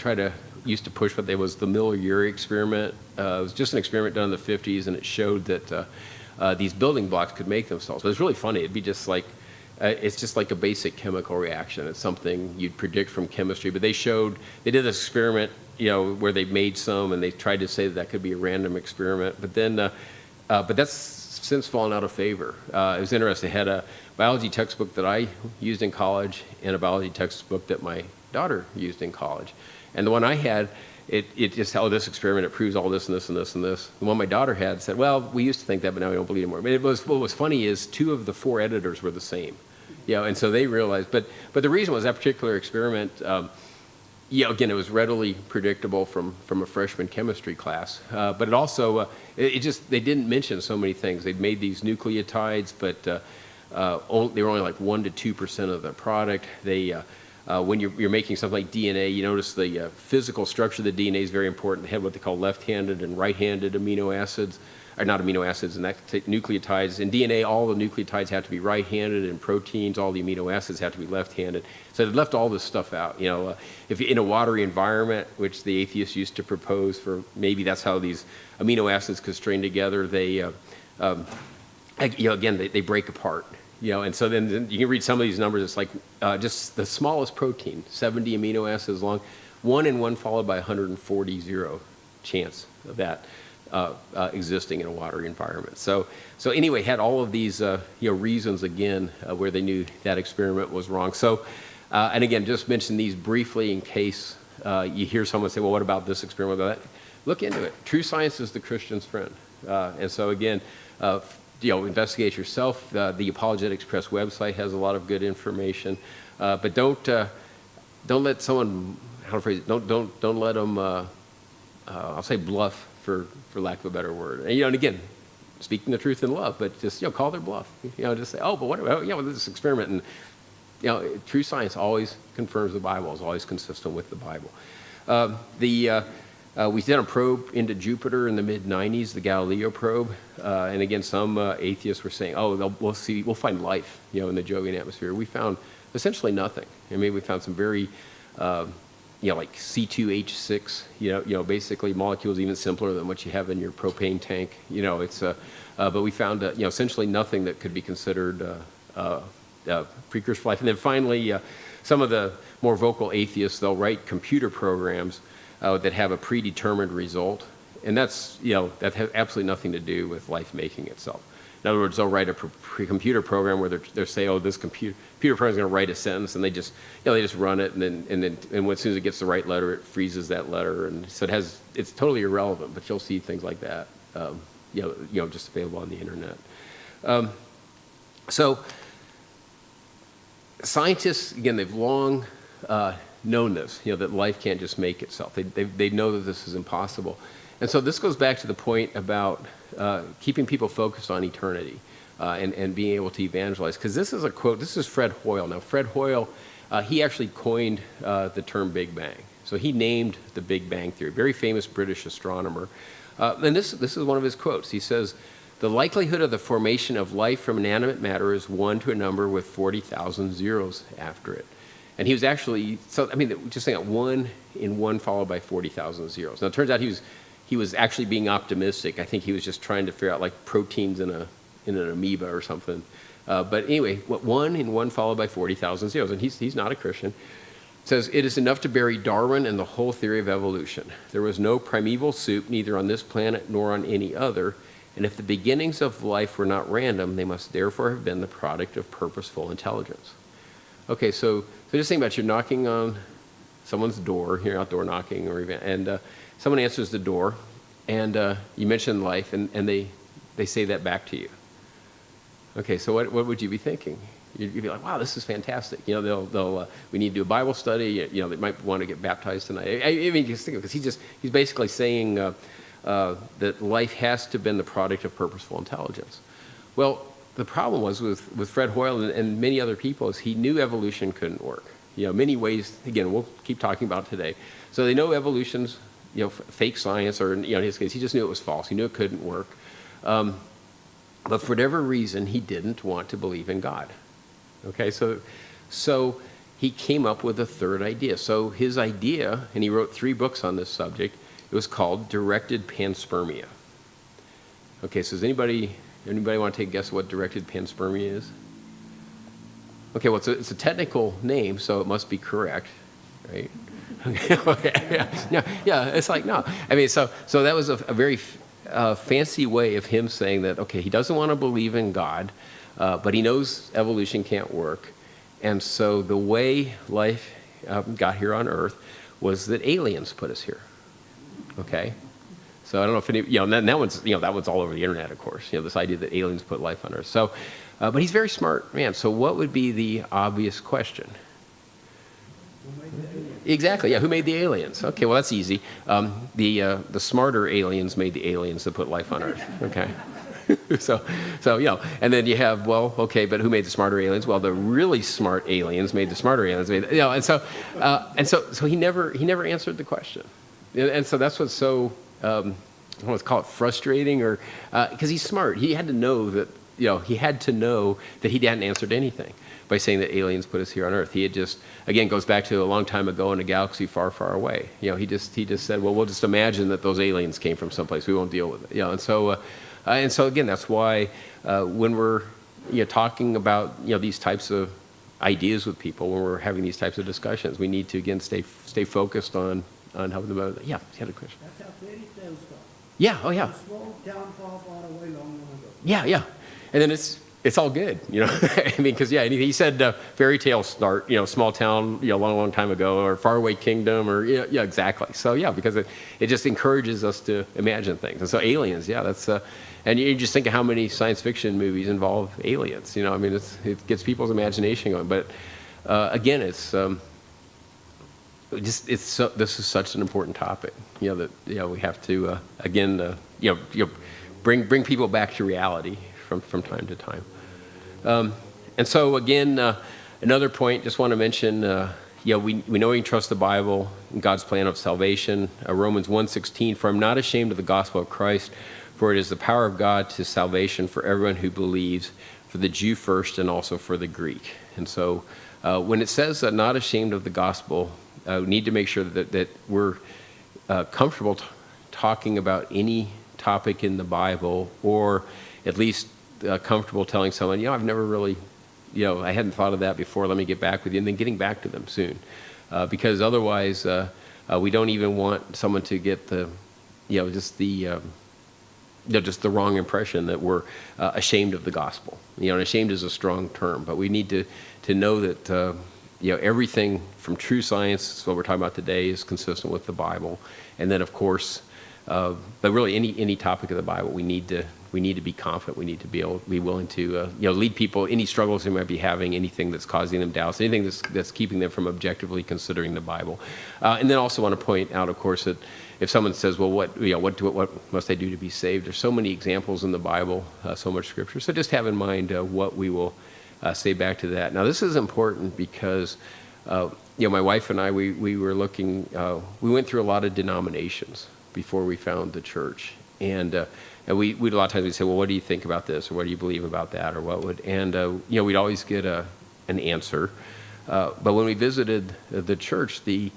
used to push what was the Miller-Urey experiment. It was just an experiment done in the 50s, and it showed that these building blocks could make themselves. But it's really funny. It'd be just like, it's just like a basic chemical reaction. It's something you'd predict from chemistry. But they did this experiment, where they made some, and they tried to say that could be a random experiment. But then, but that's since fallen out of favor. It was interesting. I had a biology textbook that I used in college and a biology textbook that my daughter used in college. And the one I had, it just, this experiment, it proves all this and this and this and this. The one my daughter had said, well, we used to think that, but now we don't believe it anymore. But what was funny is 2 of the 4 editors were the same. And so they realized, but the reason was that particular experiment, again, it was readily predictable from a freshman chemistry class, but it also, they didn't mention so many things. They'd made these nucleotides, but they were only like 1 to 2% of the product. When you're making something like DNA, you notice the physical structure of the DNA is very important. They had what they call left-handed and right-handed amino acids. Or not amino acids, and that's nucleotides. In DNA, all the nucleotides have to be right-handed, and proteins, all the amino acids have to be left-handed. So they left all this stuff out. If you're in a watery environment, which the atheists used to propose for maybe that's how these amino acids could strain together, they break apart. And so then you can read some of these numbers. It's like just the smallest protein, 70 amino acids long, 1 in 1 followed by 140 zero chance of that. existing in a watery environment. So anyway, had all of these reasons again where they knew that experiment was wrong. So and again, just mention these briefly in case you hear someone say, well, what about this experiment? What about that? Look into it. True science is the Christian's friend. And so again, investigate yourself. The Apologetics Press website has a lot of good information, but don't let someone, how to phrase it, don't let them, I'll say bluff for lack of a better word. And again, speaking the truth in love, but just call their bluff. Just say, oh, but what about this experiment? And true science always confirms the Bible, is always consistent with the Bible. We did a probe into Jupiter in the mid-'90s, the Galileo probe, and again, some atheists were saying, "Oh, we'll find life, in the Jovian atmosphere." We found essentially nothing. I mean, we found some very, like C2H6, basically molecules even simpler than what you have in your propane tank. But we found, essentially nothing that could be considered precursor for life. And then finally, some of the more vocal atheists, they'll write computer programs that have a predetermined result, and that has absolutely nothing to do with life making itself. In other words, they'll write a computer program where they're saying, "Oh, this computer program is going to write a sentence," and they just run it, and then as soon as it gets the right letter, it freezes that letter, and so it's totally irrelevant. But you'll see things like that, just available on the internet. So scientists, again, they've long known this, that life can't just make itself. They know that this is impossible. And so this goes back to the point about keeping people focused on eternity and being able to evangelize. Because this is a quote, this is Fred Hoyle. Now, Fred Hoyle, he actually coined the term Big Bang. So he named the Big Bang Theory, very famous British astronomer. And this is one of his quotes. He says, "The likelihood of the formation of life from inanimate matter is 1 to a number with 40,000 zeros after it." And he was actually, just saying that 1 in 1 followed by 40,000 zeros. Now, it turns out he was actually being optimistic. I think he was just trying to figure out like proteins in an amoeba or something. But anyway, 1 in 1 followed by 40,000 zeros. And he's not a Christian. It says, "It is enough to bury Darwin and the whole theory of evolution. There was no primeval soup, neither on this planet nor on any other. And if the beginnings of life were not random, they must therefore have been the product of purposeful intelligence." Okay, so just think about, you're knocking on someone's door, you're outdoor knocking, and someone answers the door, and you mention life, and they say that back to you. Okay, so what would you be thinking? You'd be like, wow, this is fantastic. We need to do a Bible study. They might want to get baptized tonight. I mean, just think of it, because he's basically saying that life has to have been the product of purposeful intelligence. Well, the problem was with Fred Hoyle and many other people is he knew evolution couldn't work. Many ways, again, we'll keep talking about today. So they know evolution's, fake science, or in his case, he just knew it was false. He knew it couldn't work. But for whatever reason, he didn't want to believe in God. Okay, so he came up with a third idea. So his idea, and he wrote 3 books on this subject, it was called directed panspermia. Okay, so does anybody want to take a guess what directed panspermia is? Okay, well, it's a technical name, so it must be correct, right? Okay, yeah, it's like, no. I mean, so that was a very fancy way of him saying that, okay, he doesn't want to believe in God, but he knows evolution can't work. And so the way life got here on Earth was that aliens put us here, okay? So I don't know if any, that one's all over the internet, of course, this idea that aliens put life on Earth. So, but he's a very smart man. So what would be the obvious question? Exactly, yeah, who made the aliens? Okay, well, that's easy. The smarter aliens made the aliens that put life on Earth, okay? So and then you have, well, okay, but who made the smarter aliens? Well, the really smart aliens made the smarter aliens. And so he never answered the question. And so that's what's so, I don't want to call it frustrating, or because he's smart. He had to know that he hadn't answered anything by saying that aliens put us here on Earth. He had just, again, goes back to a long time ago in a galaxy far, far away. He just said, well, we'll just imagine that those aliens came from someplace. We won't deal with it. And so again, that's why when we're talking about these types of ideas with people, when we're having these types of discussions, we need to again stay focused on helping them out. Yeah, you had a question.
That's how fairy tales go.
Yeah, oh yeah.
A small town far, far away, long ago.
Yeah. And then it's all good, I mean, because, he said fairy tales start, small town, long time ago, or faraway kingdom, or, exactly. So, because it just encourages us to imagine things. And so aliens, that's, and you just think of how many science fiction movies involve aliens, I mean, it gets people's imagination going. But, again, this is such an important topic, that, we have to, again, bring people back to reality from time to time. And so again, another point, just want to mention, we know we can trust the Bible and God's plan of salvation. Romans 1:16, for I'm not ashamed of the gospel of Christ, for it is the power of God to salvation for everyone who believes, for the Jew first and also for the Greek. And so when it says that not ashamed of the gospel, we need to make sure that we're comfortable talking about any topic in the Bible, or at least comfortable telling someone, I've never really, I hadn't thought of that before, let me get back with you, and then getting back to them soon. Because otherwise, we don't even want someone to get just the wrong impression that we're ashamed of the gospel. And ashamed is a strong term, but we need to know that, everything from true science, what we're talking about today, is consistent with the Bible. And then, of course, but really any topic of the Bible, we need to be confident. We need to be willing to lead people, any struggles they might be having, anything that's causing them doubts, anything that's keeping them from objectively considering the Bible. And then also want to point out, of course, that if someone says, well, what must I do to be saved? There's so many examples in the Bible, so much Scripture. So just have in mind what we will say back to that. Now, this is important because my wife and I, we were looking. We went through a lot of denominations before we found the church, and we'd a lot of times we'd say, well, what do you think about this, or what do you believe about that, or what would, and we'd always get an answer. But when we visited the church, we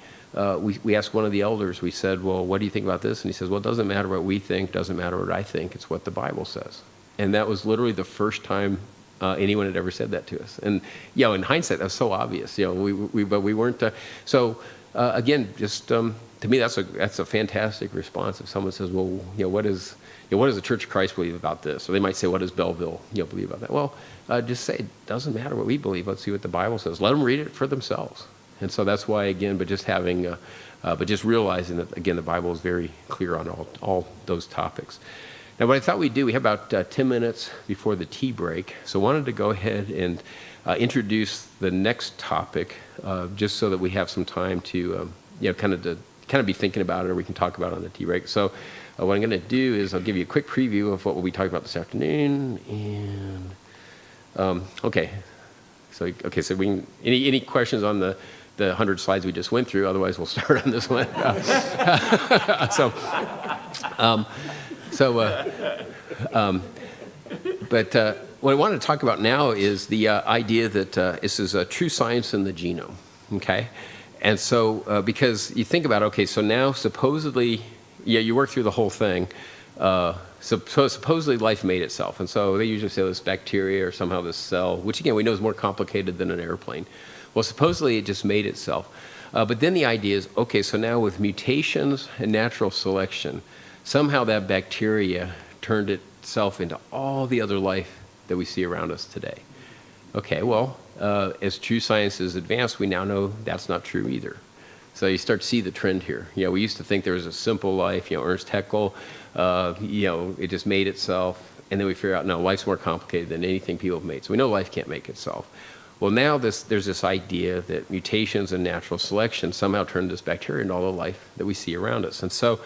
asked one of the elders, we said, well, what do you think about this? And he says, well, it doesn't matter what we think, doesn't matter what I think, it's what the Bible says. And that was literally the first time anyone had ever said that to us. And in hindsight, that was so obvious. But we weren't. Again, just to me, that's a fantastic response. If someone says, well, what does the Church of Christ believe about this? Or they might say, what does Belleville believe about that? Well, just say, it doesn't matter what we believe. Let's see what the Bible says. Let them read it for themselves. And so that's why, again, but just realizing that, again, the Bible is very clear on all those topics. Now, what I thought we'd do, we have about 10 minutes before the tea break, so I wanted to go ahead and introduce the next topic, just so that we have some time to, kind of be thinking about it, or we can talk about it on the tea break. So what I'm going to do is I'll give you a quick preview of what we'll be talking about this afternoon. And okay, so we can, any questions on the 100 slides we just went through? Otherwise, we'll start on this one. But what I want to talk about now is the idea that this is a true science in the genome, okay? And so, because you think about, okay, so now supposedly, you work through the whole thing, so supposedly life made itself. And so they usually say this bacteria or somehow this cell, which again, we know is more complicated than an airplane. Well, supposedly it just made itself. But then the idea is, okay, so now with mutations and natural selection, somehow that bacteria turned itself into all the other life that we see around us today. Okay, well, as true science has advanced, we now know that's not true either. So you start to see the trend here. We used to think there was a simple life, Ernst Haeckel, it just made itself, and then we figure out, no, life's more complicated than anything people have made. So we know life can't make itself. Well, now there's this idea that mutations and natural selection somehow turned this bacteria into all the life that we see around us. And so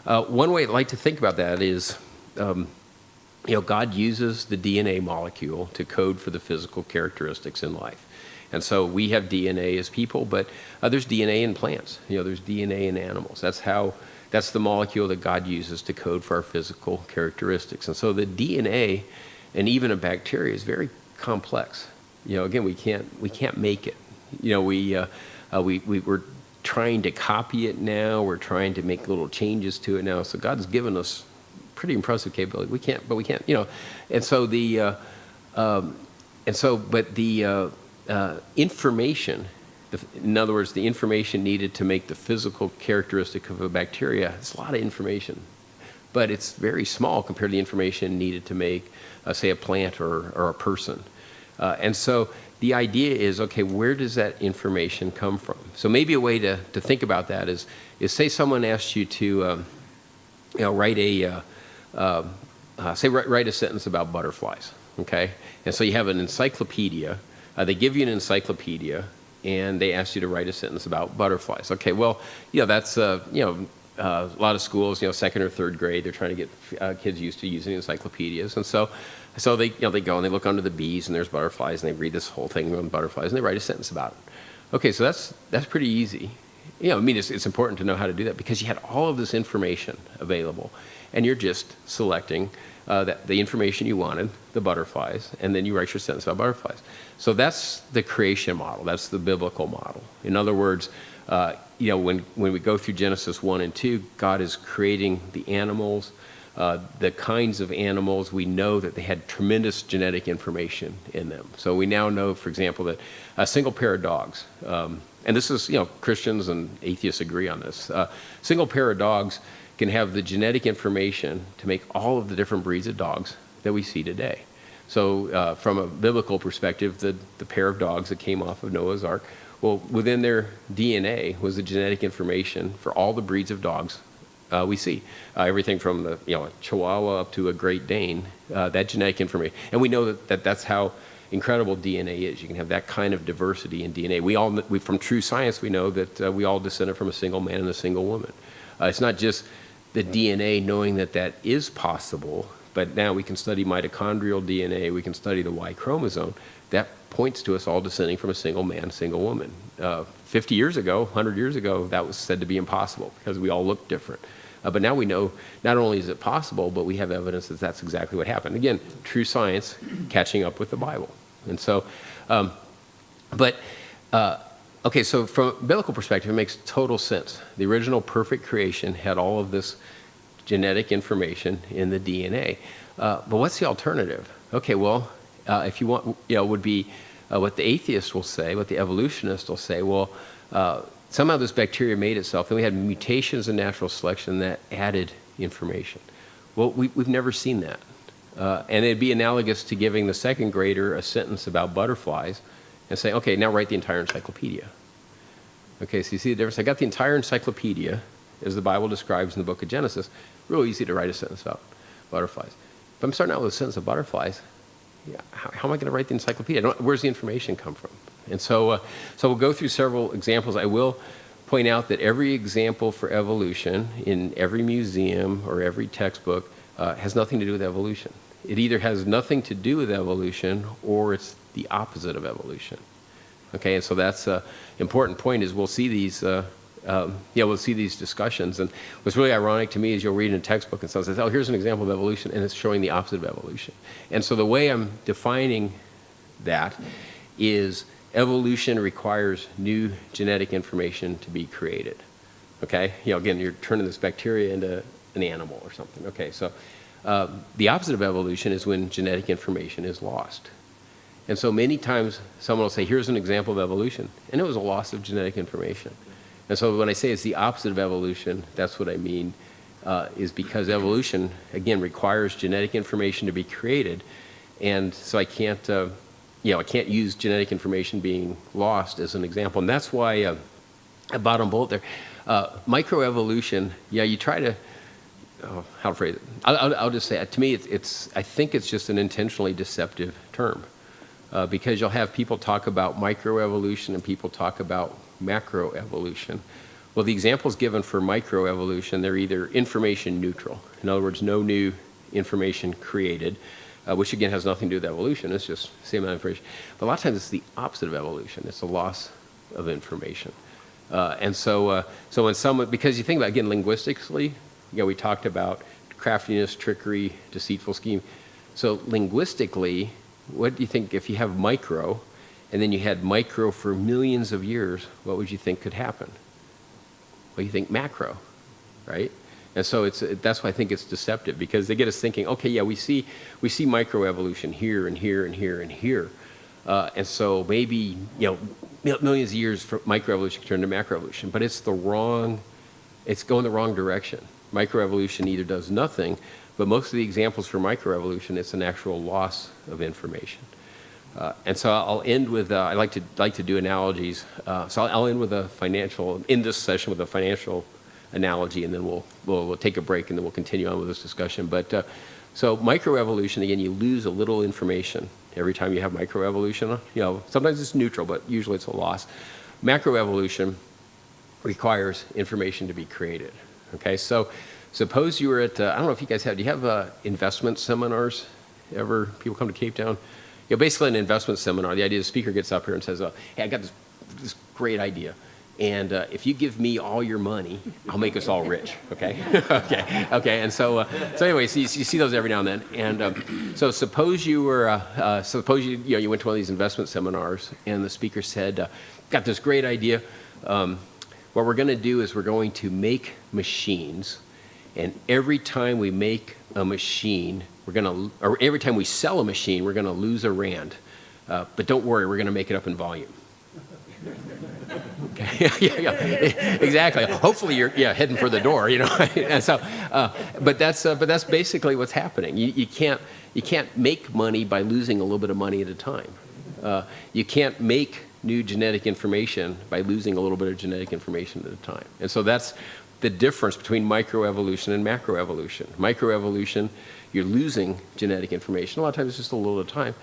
one way I'd like to think about that is, God uses the DNA molecule to code for the physical characteristics in life. And so we have DNA as people, but there's DNA in plants. There's DNA in animals. That's the molecule that God uses to code for our physical characteristics. And so the DNA and even a bacteria is very complex. Again, we can't make it. We're trying to copy it now. We're trying to make little changes to it now. So God's given us pretty impressive capability. We can't. And so but the information, in other words, the information needed to make the physical characteristic of a bacteria, it's a lot of information. but it's very small compared to the information needed to make, say, a plant or a person. And so the idea is, okay, where does that information come from? So maybe a way to think about that is say someone asks you to write a sentence about butterflies, okay? And so you have an encyclopedia. They give you an encyclopedia, and they ask you to write a sentence about butterflies. Okay, well, that's a lot of schools, second or third grade, they're trying to get kids used to using encyclopedias, and so they go and they look under the bees, and there's butterflies, and they read this whole thing on butterflies, and they write a sentence about it. Okay, so that's pretty easy. It's important to know how to do that because you had all of this information available, and you're just selecting the information you wanted, the butterflies, and then you write your sentence about butterflies. So that's the creation model. That's the biblical model. In other words, when we go through Genesis 1 and 2, God is creating the animals, the kinds of animals. We know that they had tremendous genetic information in them. So we now know, for example, that a single pair of dogs, and this is, Christians and atheists agree on this, single pair of dogs can have the genetic information to make all of the different breeds of dogs that we see today. So from a biblical perspective, the pair of dogs that came off of Noah's Ark, well, within their DNA was the genetic information for all the breeds of dogs we see. Everything from a Chihuahua up to a Great Dane, that genetic information. And we know that's how incredible DNA is. You can have that kind of diversity in DNA. We from true science, we know that we all descended from a single man and a single woman. It's not just the DNA knowing that is possible, but now we can study mitochondrial DNA, we can study the Y chromosome. That points to us all descending from a single man, single woman. 50 years ago, 100 years ago, that was said to be impossible because we all look different. But now we know not only is it possible, but we have evidence that that's exactly what happened. Again, true science catching up with the Bible. And so, okay, so from a biblical perspective, it makes total sense. The original perfect creation had all of this genetic information in the DNA. But what's the alternative? Okay, well, if you want, would be what the atheists will say, what the evolutionists will say, well, somehow this bacteria made itself, and we had mutations in natural selection that added information. Well, we've never seen that. And it'd be analogous to giving the second grader a sentence about butterflies and saying, okay, now write the entire encyclopedia. Okay, so you see the difference? I got the entire encyclopedia, as the Bible describes in the book of Genesis. Real easy to write a sentence about butterflies. But I'm starting out with a sentence of butterflies. How am I going to write the encyclopedia? Where's the information come from? And so we'll go through several examples. I will point out that every example for evolution in every museum or every textbook has nothing to do with evolution. It either has nothing to do with evolution or it's the opposite of evolution. Okay, and so that's an important point is we'll see these discussions. And what's really ironic to me is you'll read in a textbook and someone says, oh, here's an example of evolution, and it's showing the opposite of evolution. And so the way I'm defining that is evolution requires new genetic information to be created. Okay, again, you're turning this bacteria into an animal or something. Okay, so the opposite of evolution is when genetic information is lost. And so many times someone will say, here's an example of evolution, and it was a loss of genetic information. And so when I say it's the opposite of evolution, that's what I mean, is because evolution, again, requires genetic information to be created. And so I can't use genetic information being lost as an example. And that's why, at bottom bullet there, microevolution, you try to, how to phrase it? I'll just say, to me, I think it's just an intentionally deceptive term. Because you'll have people talk about microevolution and people talk about macroevolution. Well, the examples given for microevolution, they're either information neutral. In other words, no new information created, which again has nothing to do with evolution. It's just the same amount of information. But a lot of times it's the opposite of evolution. It's a loss of information. And so when because you think about, again, linguistically, we talked about craftiness, trickery, deceitful scheme. So linguistically, what do you think if you have micro, and then you had micro for millions of years, what would you think could happen? Well, you think macro, right? And so that's why I think it's deceptive, because they get us thinking, okay, we see microevolution here and here and here and here. And so maybe, millions of years for microevolution can turn to macroevolution, but it's going the wrong direction. microevolution either does nothing, but most of the examples for microevolution, it's an actual loss of information. And so I'll end with, I like to do analogies. So I'll end with end this session with a financial analogy, and then we'll take a break, and then we'll continue on with this discussion. But so microevolution, again, you lose a little information every time you have microevolution. Sometimes it's neutral, but usually it's a loss. Macroevolution requires information to be created. Okay, so suppose you were at, I don't know if you guys do you have investment seminars ever? People come to Cape Town? Basically an investment seminar, the idea the speaker gets up here and says, hey, I got this great idea. And if you give me all your money, I'll make us all rich, okay? okay. And so anyways, you see those every now and then. And so suppose you were, you went to one of these investment seminars, and the speaker said, got this great idea. What we're going to do is we're going to make machines, and every time we make a machine, or every time we sell a machine, we're going to lose a rand. But don't worry, we're going to make it up in volume. Okay. yeah, exactly. Hopefully you're heading for the door, And so, but that's basically what's happening. You can't make money by losing a little bit of money at a time. You can't make new genetic information by losing a little bit of genetic information at a time. And so that's the difference between microevolution and macroevolution. Microevolution, you're losing genetic information. A lot of times it's just a little at a time.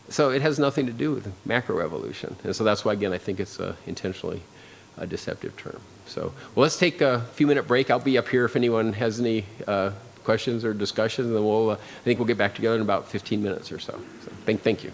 So it has nothing to do with macroevolution. And so that's why, again, I think it's intentionally a deceptive term. So let's take a few-minute break. I'll be up here if anyone has any questions or discussions, and then I think we'll get back together in about 15 minutes or so. Thank you.